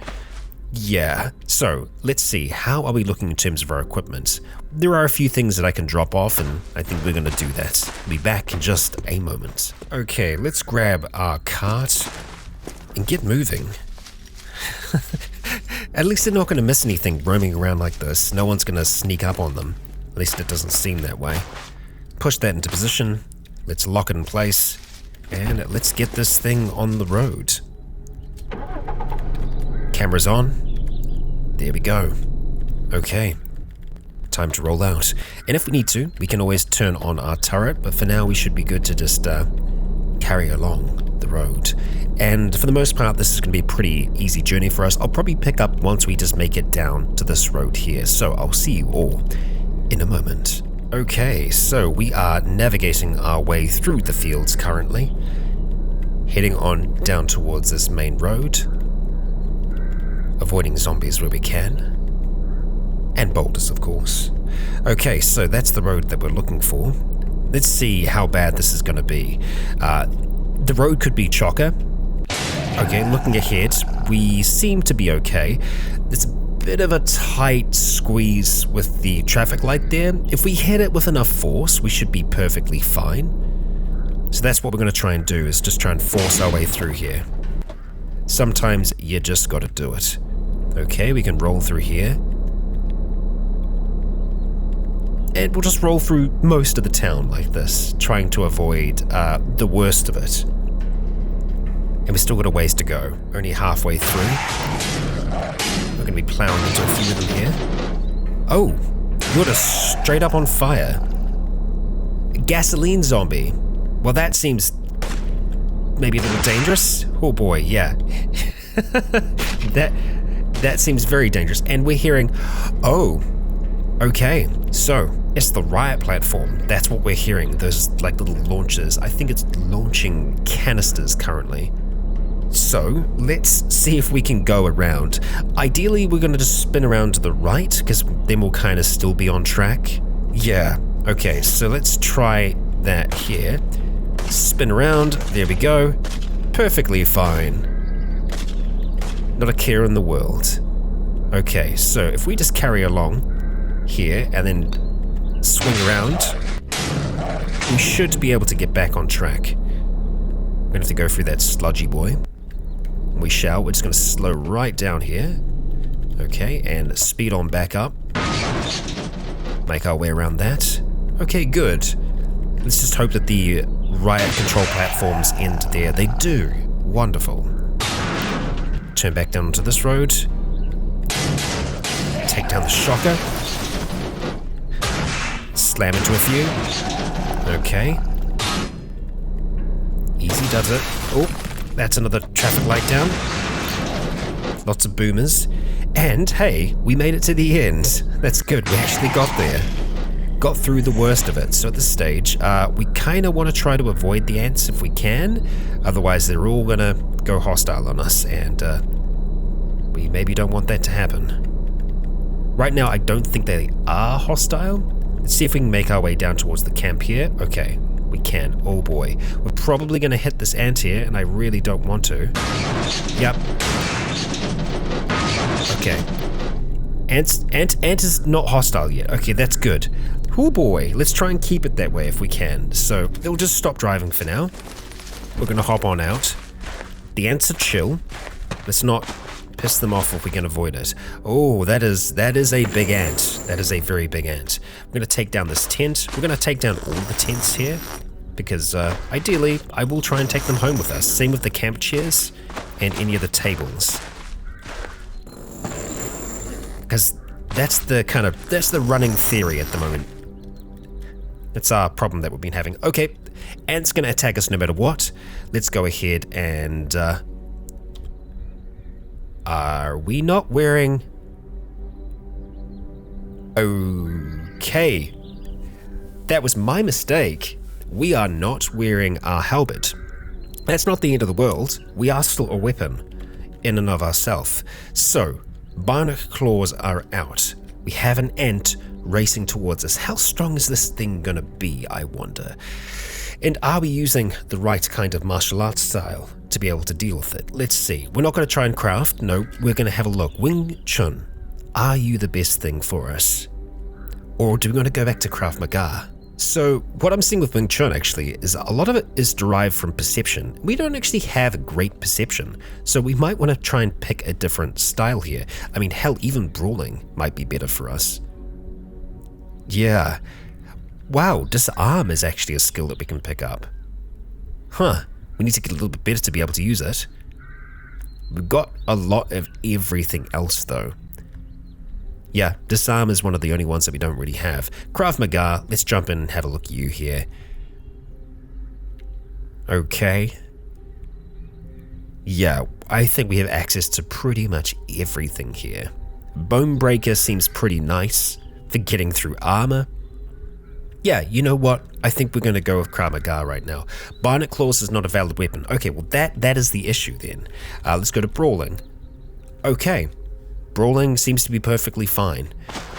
Yeah, so let's see, how are we looking in terms of our equipment? There are a few things that I can drop off, and I think we're going to do that. We'll be back in just a moment. Okay, let's grab our cart and get moving. At least they're not going to miss anything roaming around like this. No one's going to sneak up on them. At least it doesn't seem that way. Push that into position. Let's lock it in place. And let's get this thing on the road. Camera's on. There we go. Okay. Time to roll out. And if we need to, we can always turn on our turret, but for now we should be good to just carry along the road. And for the most part, this is going to be a pretty easy journey for us. I'll probably pick up once we just make it down to this road here. So I'll see you all in a moment. Okay, so we are navigating our way through the fields currently. Heading on down towards this main road. Avoiding zombies where we can. And boulders, of course. Okay, so that's the road that we're looking for. Let's see how bad this is going to be. The road could be chocker. Okay, looking ahead, we seem to be okay. It's a bit of a tight squeeze with the traffic light there. If we hit it with enough force, we should be perfectly fine. So that's what we're going to try and do, is just try and force our way through here. Sometimes you just got to do it. Okay, we can roll through here. And we'll just roll through most of the town like this, trying to avoid the worst of it. And we've still got a ways to go, only halfway through. We're going to be plowing into a few of them here. Oh, you're just straight up on fire. Gasoline zombie. Well, that seems maybe a little dangerous. Oh boy, yeah. That seems very dangerous. And we're hearing, oh, okay, so it's the riot platform. That's what we're hearing, those like little launchers. I think it's launching canisters currently. So let's see if we can go around. Ideally, we're going to just spin around to the right, because then we'll kind of still be on track. Yeah, okay, so let's try that here. Spin around, there we go. Perfectly fine. Not a care in the world. Okay, so if we just carry along here and then swing around, we should be able to get back on track. We're gonna have to go through that sludgy boy. We shall. We're just gonna slow right down here. Okay, and speed on back up. Make our way around that. Okay, good. Let's just hope that the riot control platforms end there. They do. Wonderful. Turn back down onto this road. Take down the shocker. Slam into a few. Okay. Easy does it. Oh, that's another traffic light down. Lots of boomers. And hey, we made it to the end. That's good, we actually got there. Got through the worst of it. So at this stage, we kind of want to try to avoid the ants if we can. Otherwise, they're all going to go hostile on us, and we maybe don't want that to happen. Right now, I don't think they are hostile. Let's see if we can make our way down towards the camp here. Okay, we can. Oh boy. We're probably going to hit this ant here, and I really don't want to. Yep. Okay. Ant is not hostile yet. Okay, that's good. Oh boy, let's try and keep it that way if we can. So, we'll just stop driving for now. We're going to hop on out. The ants are chill. Let's not piss them off if we can avoid it. Oh, that is a big ant. That is a very big ant. We're going to take down this tent. We're going to take down all the tents here, because ideally, I will try and take them home with us. Same with the camp chairs and any of the tables. Because That's the running theory at the moment. That's our problem that we've been having. Okay, Ant's gonna attack us no matter what. Let's go ahead and, are we not wearing... Okay. That was my mistake. We are not wearing our halberd. That's not the end of the world. We are still a weapon in and of ourselves. So, bionic claws are out. We have an ant racing towards us. How strong is this thing gonna be, I wonder? And are we using the right kind of martial arts style to be able to deal with it? Let's see. We're not gonna try and craft. No, we're gonna have a look. Wing Chun, are you the best thing for us? Or do we want to go back to Krav Maga? So what I'm seeing with Wing Chun actually is a lot of it is derived from perception. We don't actually have a great perception, so we might want to try and pick a different style here. I mean, hell, even brawling might be better for us. Yeah. Wow, disarm is actually a skill that we can pick up. Huh, we need to get a little bit better to be able to use it. We've got a lot of everything else though. Yeah, disarm is one of the only ones that we don't really have. Krav Maga, let's jump in and have a look at you here. Okay. Yeah, I think we have access to pretty much everything here. Bone Breaker seems pretty nice for getting through armor. Yeah, you know what? I think we're going to go with Krav Maga right now. Bionic Claws is not a valid weapon. Okay, well that is the issue then. Let's go to Brawling. Okay. Brawling seems to be perfectly fine.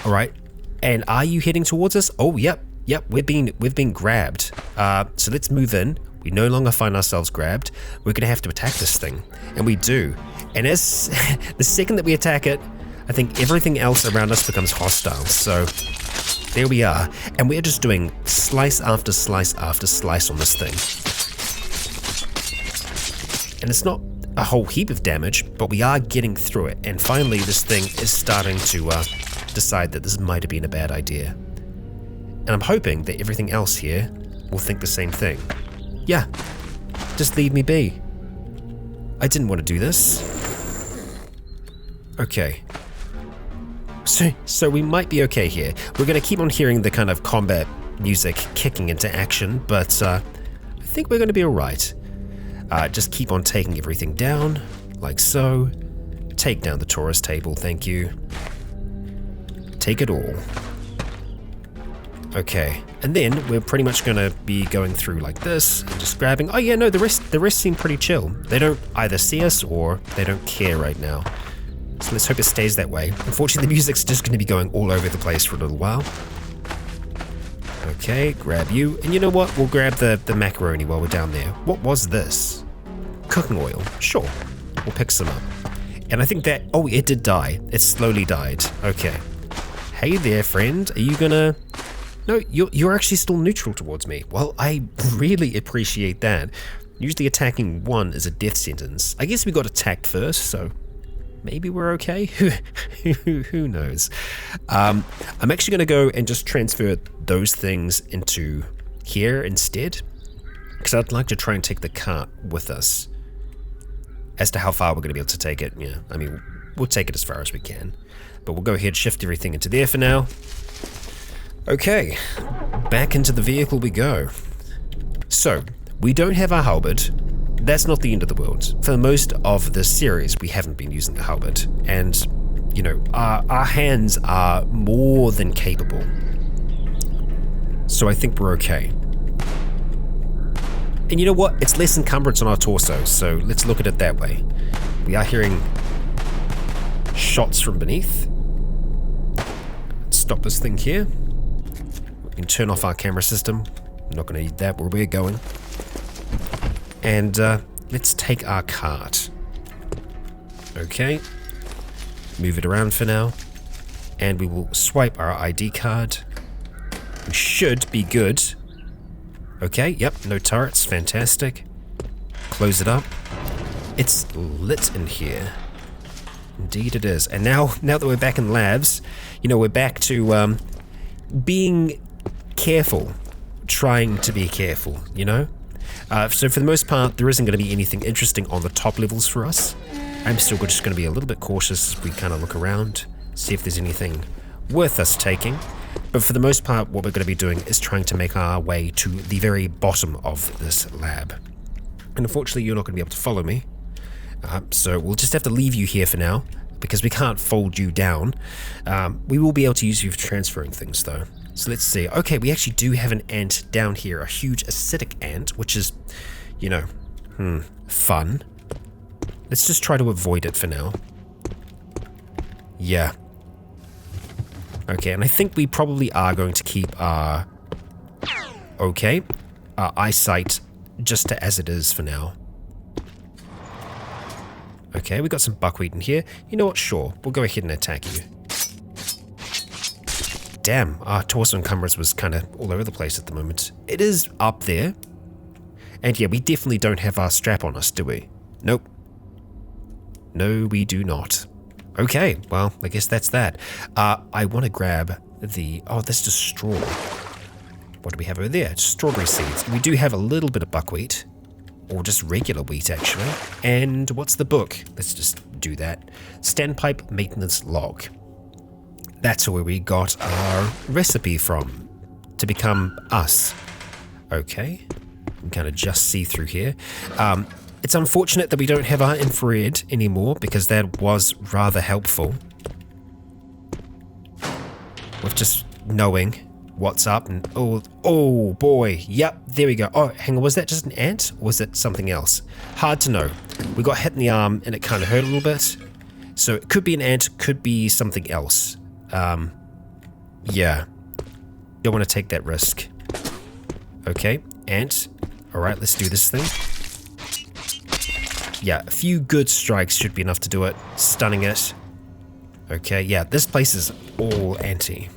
All right, and are you heading towards us? Oh, yep, we've been grabbed. So let's move in. We no longer find ourselves grabbed. We're gonna have to attack this thing, and we do. And as the second that we attack it, I think everything else around us becomes hostile. So there we are, and we're just doing slice after slice after slice on this thing. And it's not a whole heap of damage, but we are getting through it, and finally this thing is starting to decide that this might have been a bad idea. And I'm hoping that everything else here will think the same thing. Yeah, just leave me be. I didn't want to do this. Okay. So we might be okay here. We're going to keep on hearing the kind of combat music kicking into action, but I think we're going to be alright. Just keep on taking everything down, like so. Take down the Taurus table, thank you. Take it all. Okay, and then we're pretty much gonna be going through like this, and just grabbing. Oh yeah, no, the rest seem pretty chill. They don't either see us or they don't care right now. So let's hope it stays that way. Unfortunately, the music's just gonna be going all over the place for a little while. Okay, grab you. And you know what? We'll grab the macaroni while we're down there. What was this? Cooking oil. Sure. We'll pick some up. And I think that... Oh, it did die. It slowly died. Okay. Hey there, friend. Are you gonna... No, you're actually still neutral towards me. Well, I really appreciate that. Usually attacking one is a death sentence. I guess we got attacked first, so... Maybe we're okay? Who knows? I'm actually going to go and just transfer those things into here instead, because I'd like to try and take the cart with us. As to how far we're going to be able to take it, yeah, I mean, we'll take it as far as we can. But we'll go ahead, shift everything into there for now. Okay, back into the vehicle we go. So, we don't have our halberd. That's not the end of the world. For most of this series, we haven't been using the halberd, and, you know, our hands are more than capable. So I think we're okay. And you know what? It's less encumbrance on our torso, so let's look at it that way. We are hearing shots from beneath. Let's stop this thing here. We can turn off our camera system. I'm not going to need that where we're going. And let's take our cart. Okay. Move it around for now. And we will swipe our ID card. We should be good. Okay, yep, no turrets, fantastic. Close it up. It's lit in here. Indeed it is. And now that we're back in labs, you know, we're back to being careful. Trying to be careful, you know? So for the most part, there isn't going to be anything interesting on the top levels for us. I'm still just going to be a little bit cautious as we kind of look around, see if there's anything worth us taking. But for the most part, what we're going to be doing is trying to make our way to the very bottom of this lab. And unfortunately, you're not going to be able to follow me. So we'll just have to leave you here for now, because we can't fold you down. We will be able to use you for transferring things, though. So let's see. Okay, we actually do have an ant down here, a huge acidic ant, which is, you know, fun. Let's just try to avoid it for now. Yeah. Okay, and I think we probably are going to keep our eyesight just as it is for now. Okay, we got some buckwheat in here. You know what? Sure, we'll go ahead and attack you. Damn, our torso encumbrance was kind of all over the place at the moment. It is up there. And yeah, we definitely don't have our strap on us, do we? Nope. No, we do not. Okay, well, I guess that's that. I want to grab the... Oh, that's just straw. What do we have over there? Strawberry seeds. We do have a little bit of buckwheat. Or just regular wheat, actually. And what's the book? Let's just do that. Standpipe maintenance log. That's where we got our recipe from. To become us. Okay. You can kind of just see through here. It's unfortunate that we don't have our infrared anymore, because that was rather helpful. With just knowing what's up and oh boy, yep, there we go. Oh, hang on, was that just an ant or was it something else? Hard to know. We got hit in the arm and it kind of hurt a little bit. So it could be an ant, could be something else. Yeah. Don't want to take that risk. Okay, ant. Alright, let's do this thing. Yeah, a few good strikes should be enough to do it. Stunning it. Okay, yeah, this place is all anti.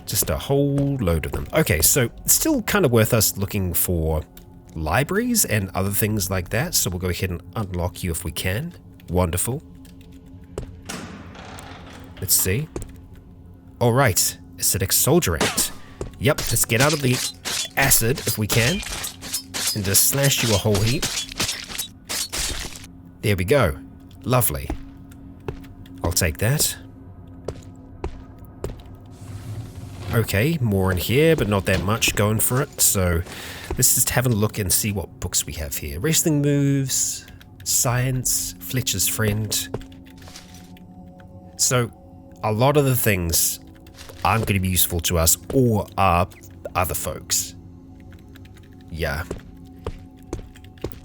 Just a whole load of them. Okay, so it's still kind of worth us looking for libraries and other things like that. So we'll go ahead and unlock you if we can. Wonderful. Let's see. All right, acidic soldier ant. Yep, let's get out of the acid if we can. And just slash you a whole heap. There we go. Lovely. I'll take that. Okay, more in here, but not that much going for it. So let's just have a look and see what books we have here. Wrestling moves, science, Fletcher's friend. So a lot of the things aren't going to be useful to us or our other folks. Yeah.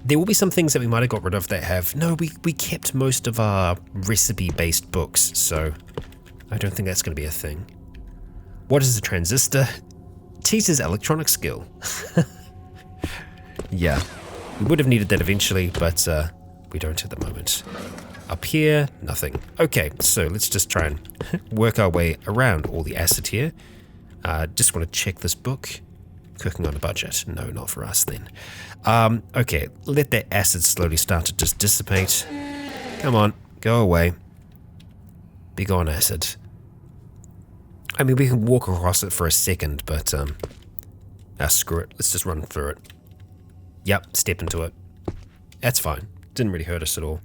There will be some things that we might have got rid of that have... No, we kept most of our recipe-based books, so I don't think that's going to be a thing. What is a transistor? Teaches electronic skill. Yeah, we would have needed that eventually, but we don't at the moment. Up here, nothing. Okay, so let's just try and work our way around all the acid here. Just want to check this book. Cooking on a budget. No, not for us then. Okay, let that acid slowly start to just dissipate. Come on, go away. Be gone, acid. I mean, we can walk across it for a second, but screw it. Let's just run through it. Yep, step into it. That's fine. Didn't really hurt us at all.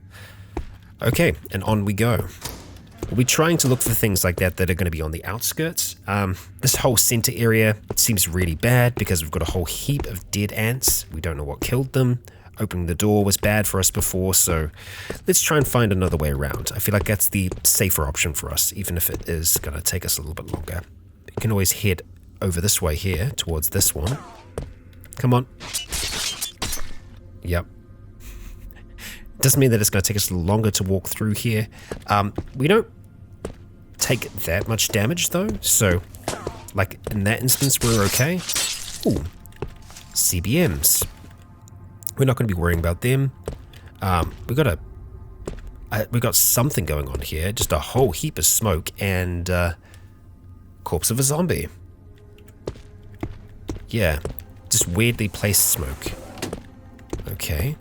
Okay, and on we go. We'll be trying to look for things like that that are going to be on the outskirts. This whole center area seems really bad because we've got a whole heap of dead ants. We don't know what killed them. Opening the door was bad for us before, so let's try and find another way around. I feel like that's the safer option for us, even if it is going to take us a little bit longer. You can always head over this way here, towards this one. Come on. Yep. Doesn't mean that it's going to take us a little longer to walk through here. We don't take that much damage though, so like in that instance we're okay. Ooh, CBMs. We're not going to be worrying about them. We got something going on here, just a whole heap of smoke and corpse of a zombie. Yeah, just weirdly placed smoke. Okay.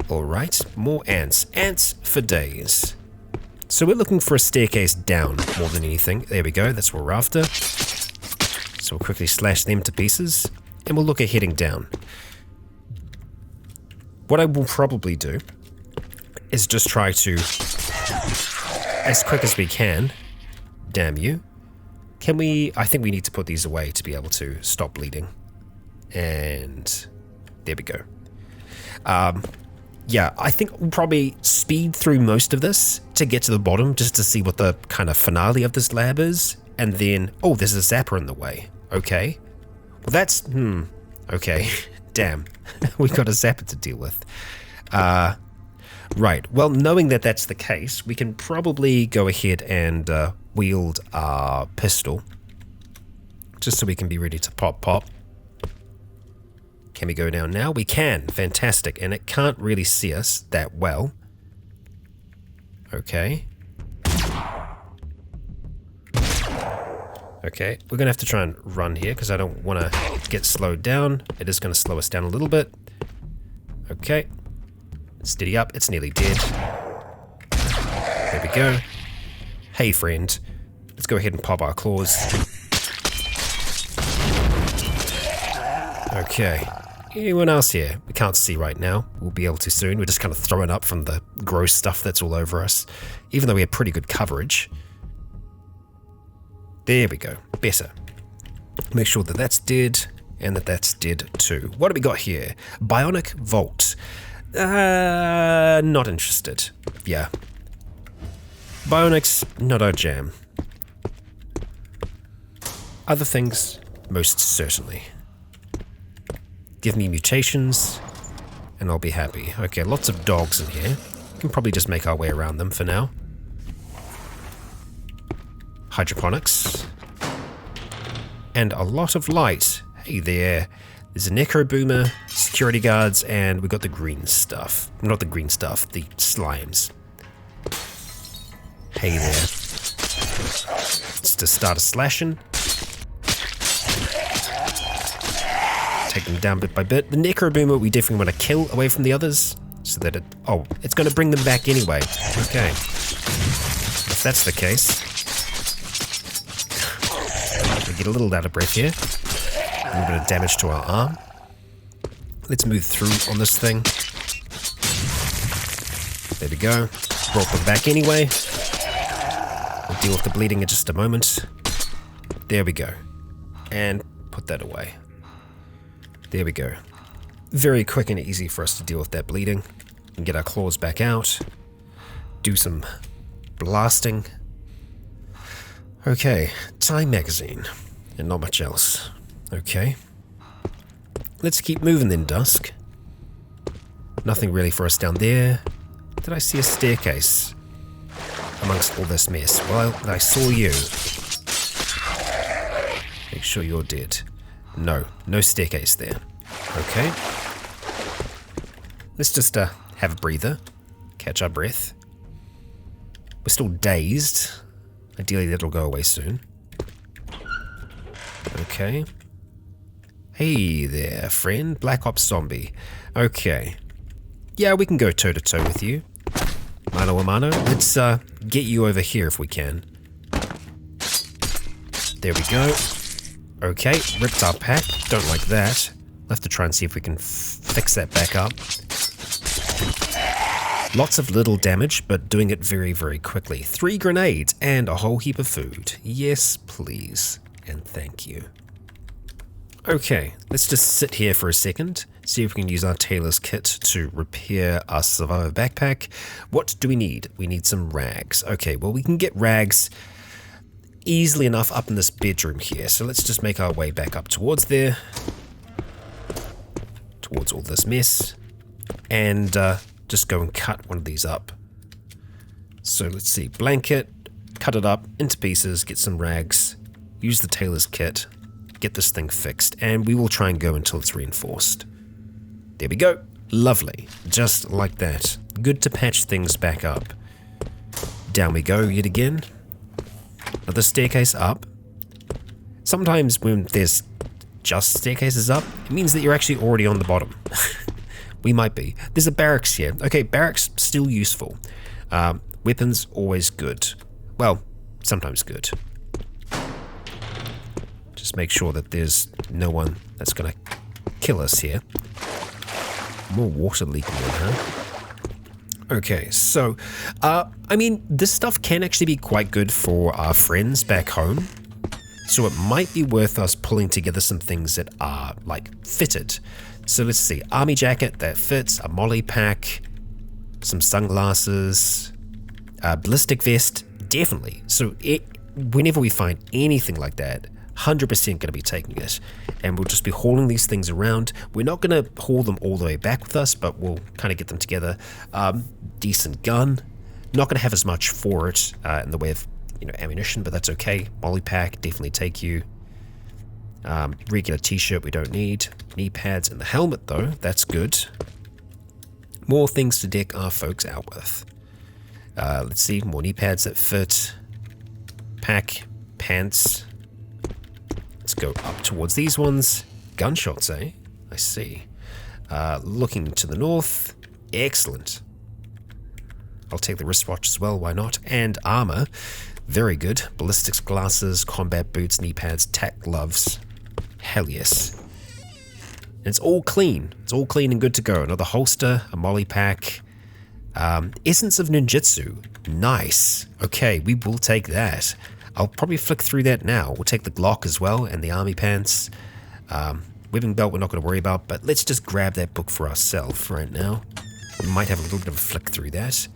Alright, more ants. Ants for days. So we're looking for a staircase down more than anything. There we go, that's what we're after. So we'll quickly slash them to pieces, and we'll look at heading down. What I will probably do is just try to as quick as we can. Damn you. Can we... I think we need to put these away to be able to stop bleeding. And there we go. Yeah, I think we'll probably speed through most of this to get to the bottom just to see what the kind of finale of this lab is. And then... Oh, there's a zapper in the way. Okay. Well, that's... Okay. Damn. We've got a zapper to deal with. Right. Well, knowing that that's the case, we can probably go ahead and wield our pistol. Just so we can be ready to pop. Can we go down now? We can. Fantastic. And it can't really see us that well. Okay. Okay. We're going to have to try and run here because I don't want to get slowed down. It is going to slow us down a little bit. Okay. Steady up. It's nearly dead. There we go. Hey, friend. Let's go ahead and pop our claws. Okay. Anyone else here? We can't see right now. We'll be able to soon. We're just kind of throwing up from the gross stuff that's all over us. Even though we have pretty good coverage. There we go. Better. Make sure that that's dead and that that's dead too. What do we got here? Bionic Vault. Not interested. Yeah. Bionics, not our jam. Other things, most certainly. Give me mutations, and I'll be happy. Okay, lots of dogs in here. We can probably just make our way around them for now. Hydroponics. And a lot of light. Hey there. There's a Necro Boomer, security guards, and we've got the green stuff. Not the green stuff, the slimes. Hey there. Let's just start a slashing. Take them down bit by bit. The Necro Boomer we definitely want to kill away from the others, so that it... Oh, it's going to bring them back anyway. Okay. If that's the case... We get a little out of breath here. A little bit of damage to our arm. Let's move through on this thing. There we go. Brought them back anyway. We'll deal with the bleeding in just a moment. There we go. And put that away. There we go. Very quick and easy for us to deal with that bleeding. And get our claws back out. Do some blasting. Okay, Time magazine. And not much else. Okay. Let's keep moving then, Dusk. Nothing really for us down there. Did I see a staircase amongst all this mess? Well, I saw you. Make sure you're dead. No, no staircase there. Okay. Let's just have a breather. Catch our breath. We're still dazed. Ideally that'll go away soon. Okay. Hey there, friend. Black Ops Zombie. Okay. Yeah, we can go toe-to-toe with you. Mano a mano. Let's get you over here if we can. There we go. Okay, ripped our pack. Don't like that. We'll have to try and see if we can fix that back up. Lots of little damage, but doing it very, very quickly. 3 grenades and a whole heap of food. Yes, please. And thank you. Okay, let's just sit here for a second. See if we can use our tailor's kit to repair our survivor backpack. What do we need? We need some rags. Okay, well we can get rags easily enough up in this bedroom here. So let's just make our way back up towards there. Towards all this mess. And just go and cut one of these up. So let's see, blanket, cut it up into pieces, get some rags, use the tailor's kit, get this thing fixed, and we will try and go until it's reinforced. There we go. Lovely. Just like that. Good to patch things back up. Down we go yet again. Another staircase up. Sometimes when there's just staircases up, it means that you're actually already on the bottom. We might be. There's a barracks here. Okay, barracks still useful. Weapons always good. Well, sometimes good. Just make sure that there's no one that's gonna kill us here. More water leaking in, huh? Okay, so, I mean, this stuff can actually be quite good for our friends back home. So it might be worth us pulling together some things that are, like, fitted. So let's see, army jacket that fits, a molly pack, some sunglasses, a ballistic vest, definitely. So whenever we find anything like that, 100% going to be taking it. And we'll just be hauling these things around. We're not going to haul them all the way back with us, but we'll kind of get them together. Decent gun. Not going to have as much for it in the way of ammunition, but that's okay. Molly pack, definitely take you. Regular t-shirt we don't need. Knee pads and the helmet though, that's good. More things to deck our folks out with. Let's see, more knee pads that fit. Pack, pants. Let's go up towards these ones. Gunshots, eh? I see. Looking to the north. Excellent. I'll take the wristwatch as well, why not? And armor. Very good. Ballistics glasses, combat boots, knee pads, tack gloves. Hell yes. And it's all clean. It's all clean and good to go. Another holster, a molly pack. Essence of ninjutsu. Nice. Okay, we will take that. I'll probably flick through that now. We'll take the Glock as well and the army pants. Webbing belt we're not going to worry about, but let's just grab that book for ourselves right now. We might have a little bit of a flick through that.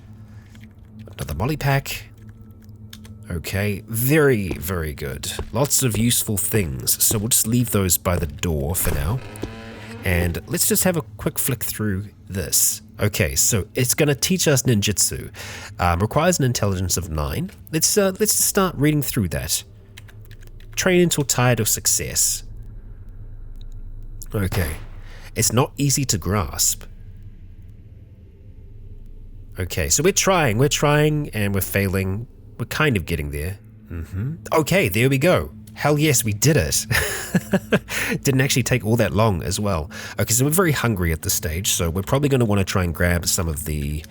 Another molly pack. Okay, very, very good. Lots of useful things. So we'll just leave those by the door for now. And let's just have a quick flick through this. Okay, so it's going to teach us ninjutsu. Requires an intelligence of 9. Let's start reading through that. Train until tired of success. Okay, it's not easy to grasp. Okay, so we're trying, and we're failing. We're kind of getting there. Okay, there we go. Hell yes, we did it. Didn't actually take all that long as well. Okay, so we're very hungry at this stage, so we're probably going to want to try and grab some of these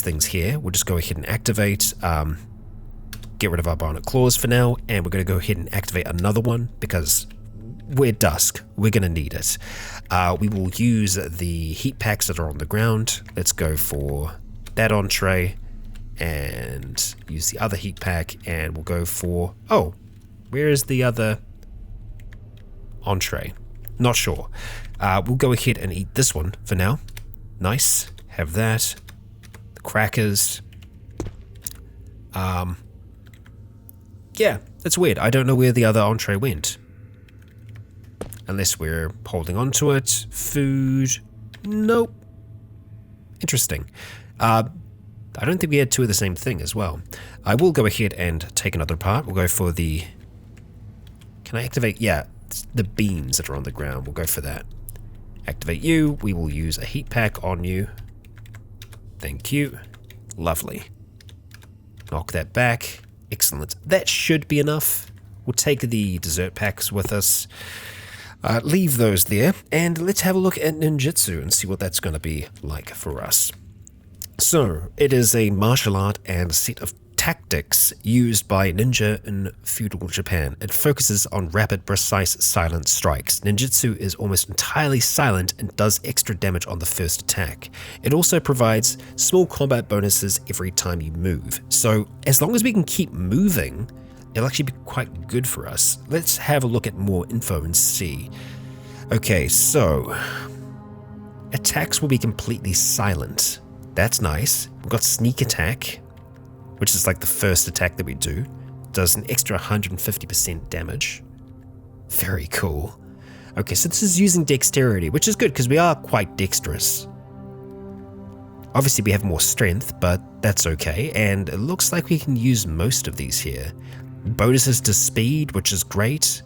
things here. We'll just go ahead and activate, get rid of our bionic claws for now, and we're going to go ahead and activate another one because we're Dusk. We're going to need it. We will use the heat packs that are on the ground. Let's go for that entree and use the other heat pack, and we'll go for... Oh, where is the other entree? Not sure. We'll go ahead and eat this one for now. Nice. Have that. The crackers. Yeah, that's weird. I don't know where the other entree went. Unless we're holding on to it. Food. Nope. Interesting. I don't think we had two of the same thing as well. I will go ahead and take another part. We'll go for the... Can I activate? Yeah, the beams that are on the ground. We'll go for that. Activate you. We will use a heat pack on you. Thank you. Lovely. Knock that back. Excellent. That should be enough. We'll take the dessert packs with us. Leave those there. And let's have a look at ninjutsu and see what that's going to be like for us. So, it is a martial art and set of tactics used by ninja in feudal Japan. It focuses on rapid, precise, silent strikes. Ninjutsu is almost entirely silent and does extra damage on the first attack. It also provides small combat bonuses every time you move. So, as long as we can keep moving, it'll actually be quite good for us. Let's have a look at more info and see. Okay, so... attacks will be completely silent. That's nice. We've got sneak attack, which is like the first attack that we do. Does an extra 150% damage. Very cool. Okay, so this is using dexterity, which is good because we are quite dexterous. Obviously we have more strength, but that's okay. And it looks like we can use most of these here. Bonuses to speed, which is great.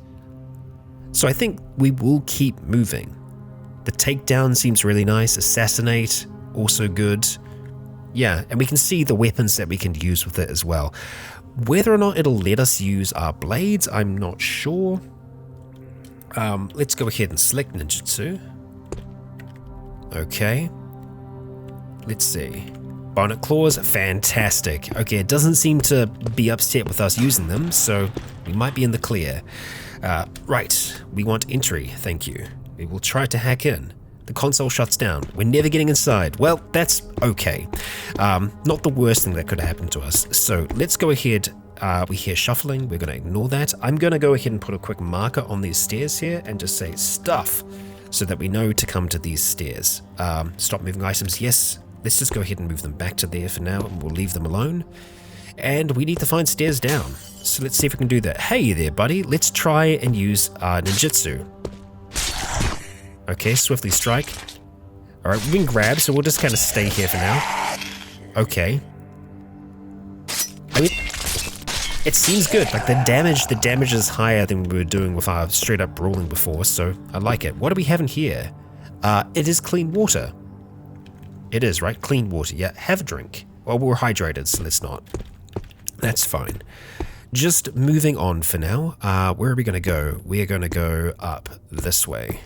So I think we will keep moving. The takedown seems really nice. Assassinate, also good. Yeah, and we can see the weapons that we can use with it as well. Whether or not it'll let us use our blades, I'm not sure. Let's go ahead and select ninjutsu. Okay. Let's see. Bionic claws, fantastic. Okay, it doesn't seem to be upset with us using them, so we might be in the clear. Right, we want entry, thank you. We will try to hack in. the console shuts down. We're never getting inside. Well, that's okay. Not the worst thing that could happen to us. So let's go ahead. We hear shuffling. We're going to ignore that. I'm going to go ahead and put a quick marker on these stairs here and just say stuff so that we know to come to these stairs. Stop moving items. Yes. Let's just go ahead and move them back to there for now, and we'll leave them alone. And we need to find stairs down. So let's see if we can do that. Hey there, buddy. Let's try and use ninjutsu. Okay, swiftly strike. Alright, we've been grabbed, so we'll just kind of stay here for now. Okay. I mean, it seems good. Like, the damage is higher than we were doing with our straight up brawling before, so I like it. What do we have in here? It is clean water. It is, right? Clean water. Yeah, have a drink. Well, we're hydrated, so let's not. That's fine. Just moving on for now. Where are we going to go? We are going to go up this way.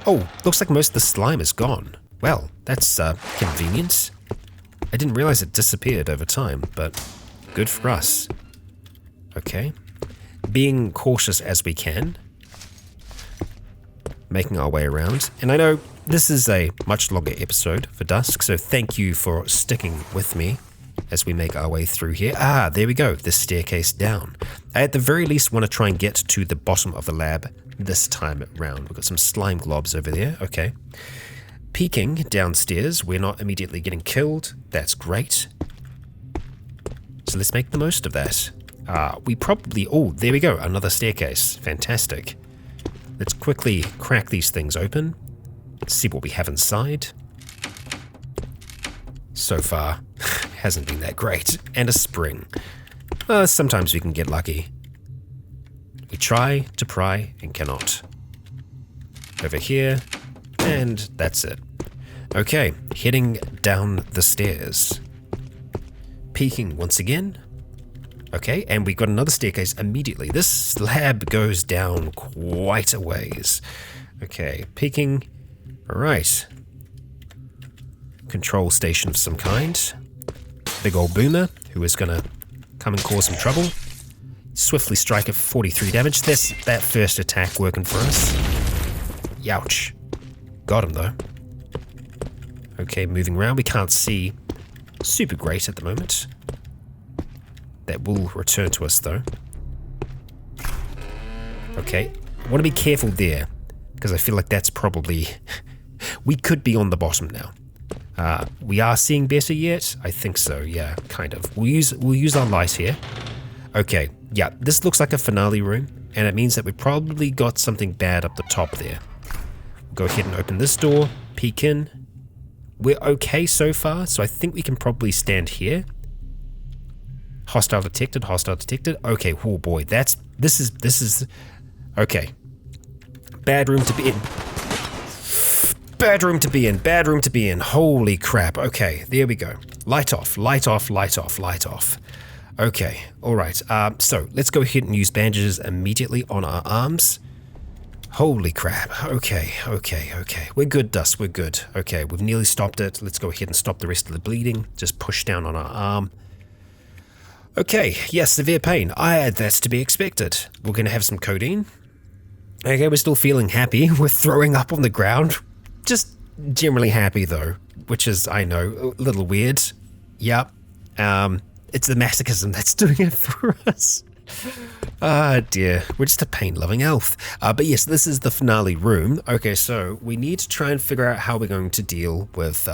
Oh, looks like most of the slime is gone. Well, that's convenient. I didn't realize it disappeared over time, but good for us. Okay. Being cautious as we can. Making our way around. And I know this is a much longer episode for Dusk, so thank you for sticking with me as we make our way through here. Ah, there we go, the staircase down. I at the very least want to try and get to the bottom of the lab this time round. We've got some slime globs over there, okay. Peeking downstairs, we're not immediately getting killed, that's great. So let's make the most of that. We probably, oh, there we go, another staircase, fantastic. Let's quickly crack these things open. Let's see what we have inside. So far, hasn't been that great. And a spring. Sometimes we can get lucky. We try to pry and cannot. Over here, and that's it. Okay, heading down the stairs. Peeking once again. Okay, and we got another staircase immediately. This slab goes down quite a ways. Okay, peeking. Alright. Control station of some kind. Big old boomer, who is gonna come and cause some trouble. Swiftly strike at 43 damage. That's that first attack working for us. Youch. Got him though. Okay, moving around. We can't see super great at the moment. That will return to us though. Okay, I want to be careful there because I feel like that's probably we could be on the bottom now. We are seeing better yet? I think so. Yeah, kind of. We'll use our light here. Okay, yeah, this looks like a finale room, and it means that we probably got something bad up the top there. We'll go ahead and open this door. Peek in. We're okay so far, so I think we can probably stand here. Hostile detected, hostile detected. Okay, oh boy, this is, okay. Bad room to be in. Bad room to be in, bad room to be in. Holy crap, okay, there we go. Light off, light off, light off, light off. Okay, all right, so let's go ahead and use bandages immediately on our arms. Holy crap, okay. We're good, Dusk, we're good. Okay, we've nearly stopped it. Let's go ahead and stop the rest of the bleeding. Just push down on our arm. Okay, yes, severe pain. That's to be expected. We're going to have some codeine. Okay, we're still feeling happy. We're throwing up on the ground. Just generally happy, though, which is, I know, a little weird. Yep. It's the masochism that's doing it for us. Ah, dear. We're just a pain-loving elf. But yes, this is the finale room. Okay, so we need to try and figure out how we're going to deal with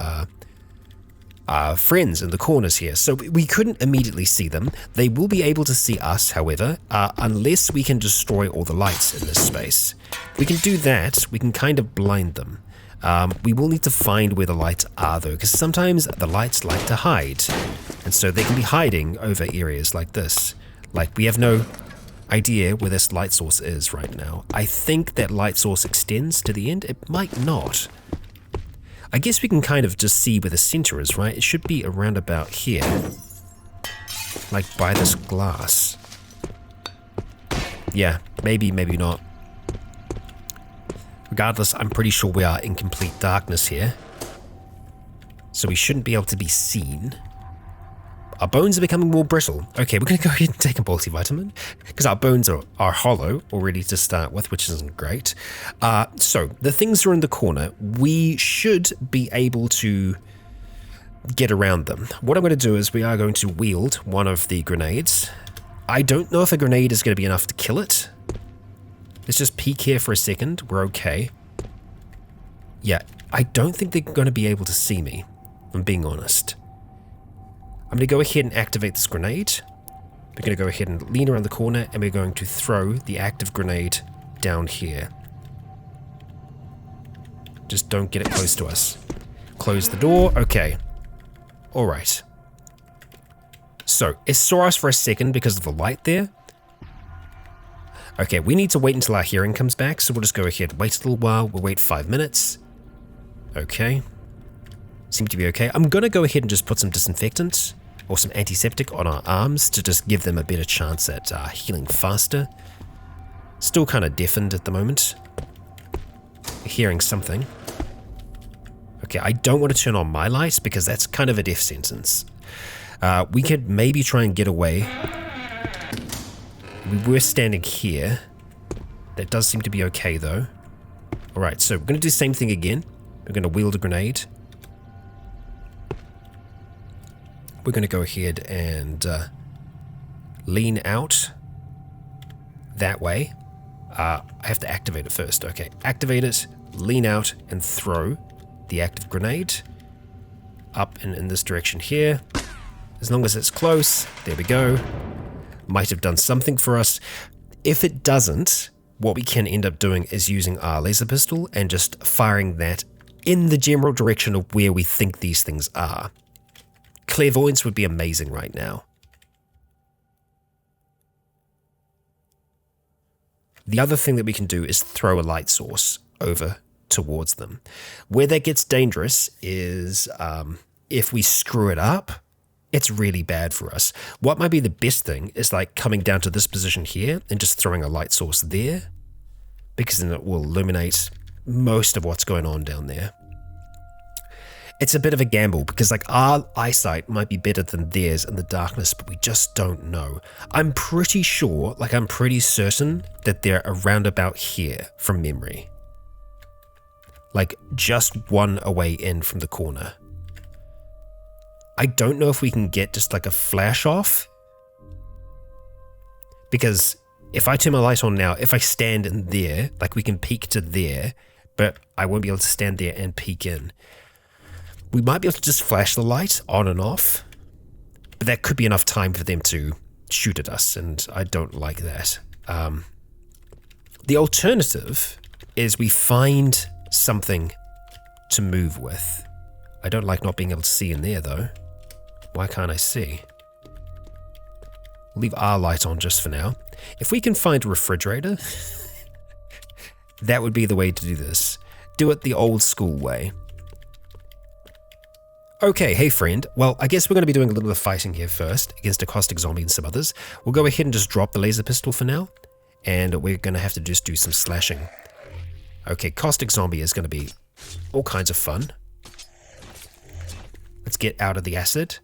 friends in the corners here. So we couldn't immediately see them. They will be able to see us, however, unless we can destroy all the lights in this space. We can do that. We can kind of blind them. We will need to find where the lights are, though, because sometimes the lights like to hide. And so they can be hiding over areas like this. Like, we have no idea where this light source is right now. I think that light source extends to the end. It might not. I guess we can kind of just see where the center is, right? It should be around about here. Like by this glass. Yeah, maybe, maybe not. Regardless, I'm pretty sure we are in complete darkness here. So we shouldn't be able to be seen. our bones are becoming more brittle. Okay, we're going to go ahead and take a multivitamin because our bones are hollow already to start with, which isn't great. So the things are in the corner. We should be able to get around them. What I'm going to do is we are going to wield one of the grenades. I don't know if a grenade is going to be enough to kill it. Let's just peek here for a second. We're okay. Yeah, I don't think they're going to be able to see me, if I'm being honest. I'm going to go ahead and activate this grenade. We're going to go ahead and lean around the corner and we're going to throw the active grenade down here. Just don't get it close to us. Close the door. Okay. Alright. So, it saw us for a second because of the light there. Okay, we need to wait until our hearing comes back, so we'll just go ahead, wait a little while. We'll wait 5 minutes. Okay. Seem to be okay. I'm going to go ahead and just put some disinfectant or some antiseptic on our arms to just give them a better chance at healing faster. Still kind of deafened at the moment. Hearing something. Okay, I don't want to turn on my lights because that's kind of a death sentence. We could maybe try and get away. We were standing here. That does seem to be okay though. Alright, so we're going to do the same thing again. We're going to wield a grenade. We're going to go ahead and lean out that way. I have to activate it first. Okay, activate it, lean out, and throw the active grenade up in this direction here. As long as it's close, there we go. Might have done something for us. If it doesn't, what we can end up doing is using our laser pistol and just firing that in the general direction of where we think these things are. Clairvoyance would be amazing right now. The other thing that we can do is throw a light source over towards them. Where that gets dangerous is if we screw it up, it's really bad for us. What might be the best thing is like coming down to this position here and just throwing a light source there, because then it will illuminate most of what's going on down there. It's a bit of a gamble because like our eyesight might be better than theirs in the darkness, but we just don't know. I'm pretty sure, like I'm pretty certain that they're around about here from memory. Like just one away in from the corner. I don't know if we can get just like a flash off. Because if I turn my light on now, if I stand in there, like we can peek to there, but I won't be able to stand there and peek in. We might be able to just flash the light on and off, but that could be enough time for them to shoot at us, and I don't like that. The alternative is we find something to move with. I don't like not being able to see in there though. Why can't I see? We'll leave our light on just for now. If we can find a refrigerator, that would be the way to do this. Do it the old school way. Okay, hey friend. Well, I guess we're going to be doing a little bit of fighting here first against a caustic zombie and some others. We'll go ahead and just drop the laser pistol for now, and we're going to have to just do some slashing. Okay, caustic zombie is going to be all kinds of fun. Let's get out of the acid.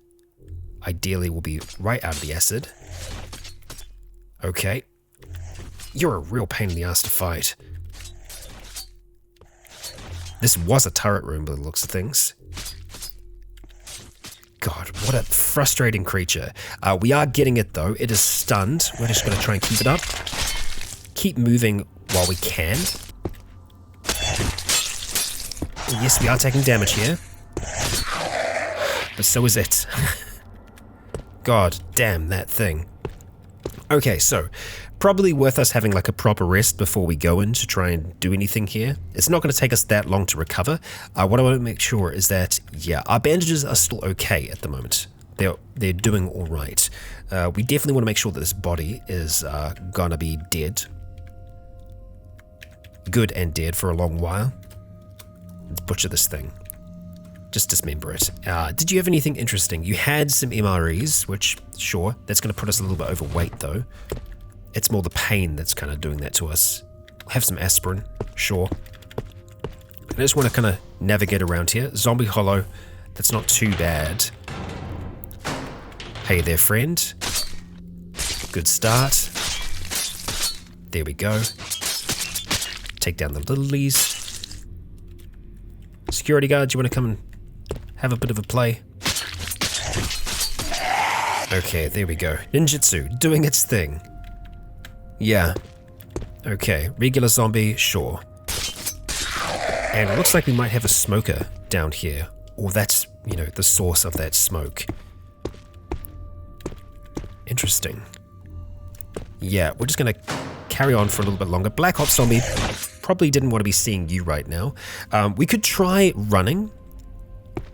Ideally, we'll be right out of the acid. Okay. You're a real pain in the ass to fight. This was a turret room by the looks of things. God, what a frustrating creature. We are getting it though. It is stunned. We're just going to try and keep it up. Keep moving while we can. Yes, we are taking damage here. But so is it. God damn that thing. Okay, so probably worth us having like a proper rest before we go in to try and do anything here. It's not going to take us that long to recover. What I want to make sure is that, yeah, our bandages are still okay at the moment. They're doing all right. We definitely want to make sure that this body is gonna be dead. Good and dead for a long while. Let's butcher this thing. Just dismember it. Did you have anything interesting? You had some MREs, which, sure, that's going to put us a little bit overweight though. It's more the pain that's kind of doing that to us. Have some aspirin, sure. I just want to kind of navigate around here. Zombie hollow, that's not too bad. Hey there, friend. Good start. There we go. Take down the lilies. Security guards, you want to come and have a bit of a play? Okay, there we go. Ninjutsu, doing its thing. Yeah. Okay, regular zombie, sure. And it looks like we might have a smoker down here. Or that's, you know, the source of that smoke. Interesting. Yeah, we're just gonna carry on for a little bit longer. Black Ops Zombie probably didn't want to be seeing you right now. We could try running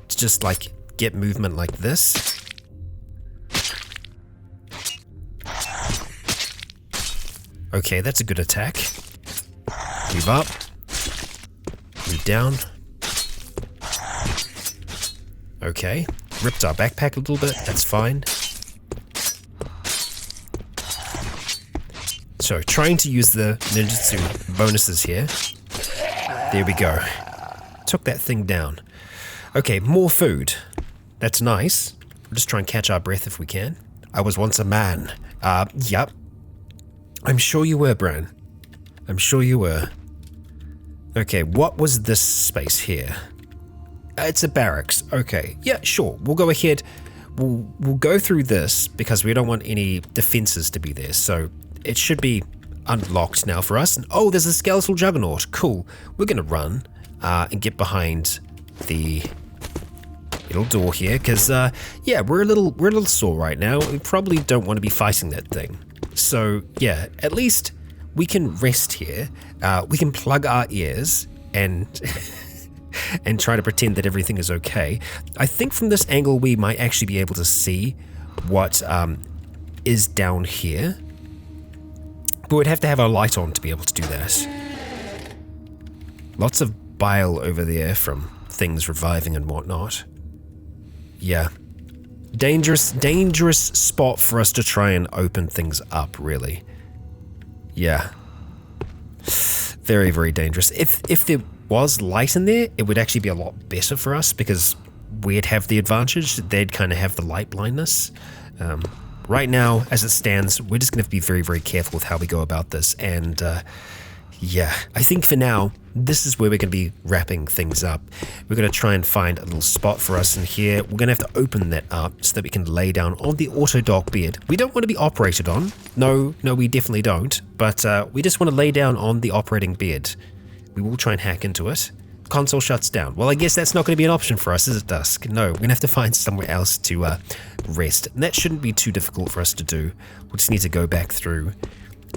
to just like get movement like this. Okay, that's a good attack. Move up. Move down. Okay, ripped our backpack a little bit, that's fine. So, trying to use the ninjutsu bonuses here. There we go. Took that thing down. Okay, more food. That's nice. We'll just try and catch our breath if we can. I was once a man. Yup. I'm sure you were, Bran. I'm sure you were. Okay, what was this space here? It's a barracks. Okay, yeah, sure. We'll go ahead. We'll go through this because we don't want any defenses to be there. So it should be unlocked now for us. And oh, there's a skeletal juggernaut. Cool. We're gonna run and get behind the little door here because yeah, we're a little sore right now. We probably don't want to be fighting that thing. So yeah, at least we can rest here. We can plug our ears and and try to pretend that everything is okay. I think from this angle we might actually be able to see what is down here. But we'd have to have our light on to be able to do that. Lots of bile over there from things reviving and whatnot. Yeah. Dangerous spot for us to try and open things up, really. Yeah. Very, very dangerous. If there was light in there, it would actually be a lot better for us because we'd have the advantage. They'd kind of have the light blindness. Right now, as it stands, we're just going to have to be very, very careful with how we go about this. And yeah, I think for now, this is where we're going to be wrapping things up. We're going to try and find a little spot for us in here. We're going to have to open that up so that we can lay down on the auto dock bed. We don't want to be operated on. No, we definitely don't. But we just want to lay down on the operating bed. We will try and hack into it. Console shuts down. Well, I guess that's not going to be an option for us, is it, Dusk? No, we're going to have to find somewhere else to rest. And that shouldn't be too difficult for us to do. We'll just need to go back through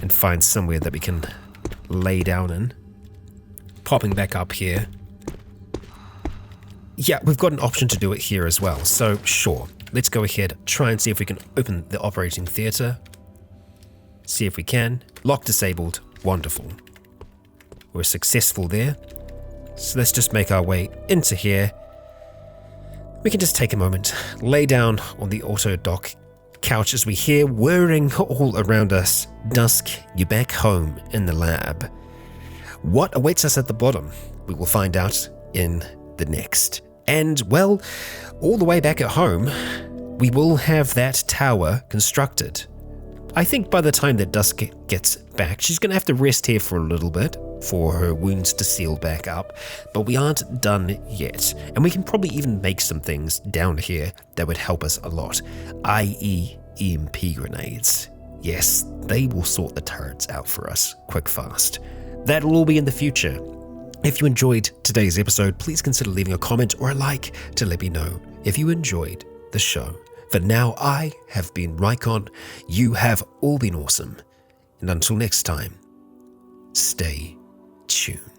and find somewhere that we can lay down in. Popping back up here. Yeah, we've got an option to do it here as well. So, sure. Let's go ahead, try and see if we can open the operating theater. See if we can. Lock disabled. Wonderful. We're successful there. So let's just make our way into here. We can just take a moment, lay down on the auto dock couch as we hear whirring all around us. Dusk, you're back home in the lab. What awaits us at the bottom? We will find out in the next. And, well, all the way back at home, we will have that tower constructed. I think by the time that Dusk gets back, she's going to have to rest here for a little bit for her wounds to seal back up, but we aren't done yet. And we can probably even make some things down here that would help us a lot, i.e. EMP grenades. Yes, they will sort the turrets out for us quick fast. That will all be in the future. If you enjoyed today's episode, please consider leaving a comment or a like to let me know if you enjoyed the show. For now, I have been Rycon. You have all been awesome. And until next time, stay tuned.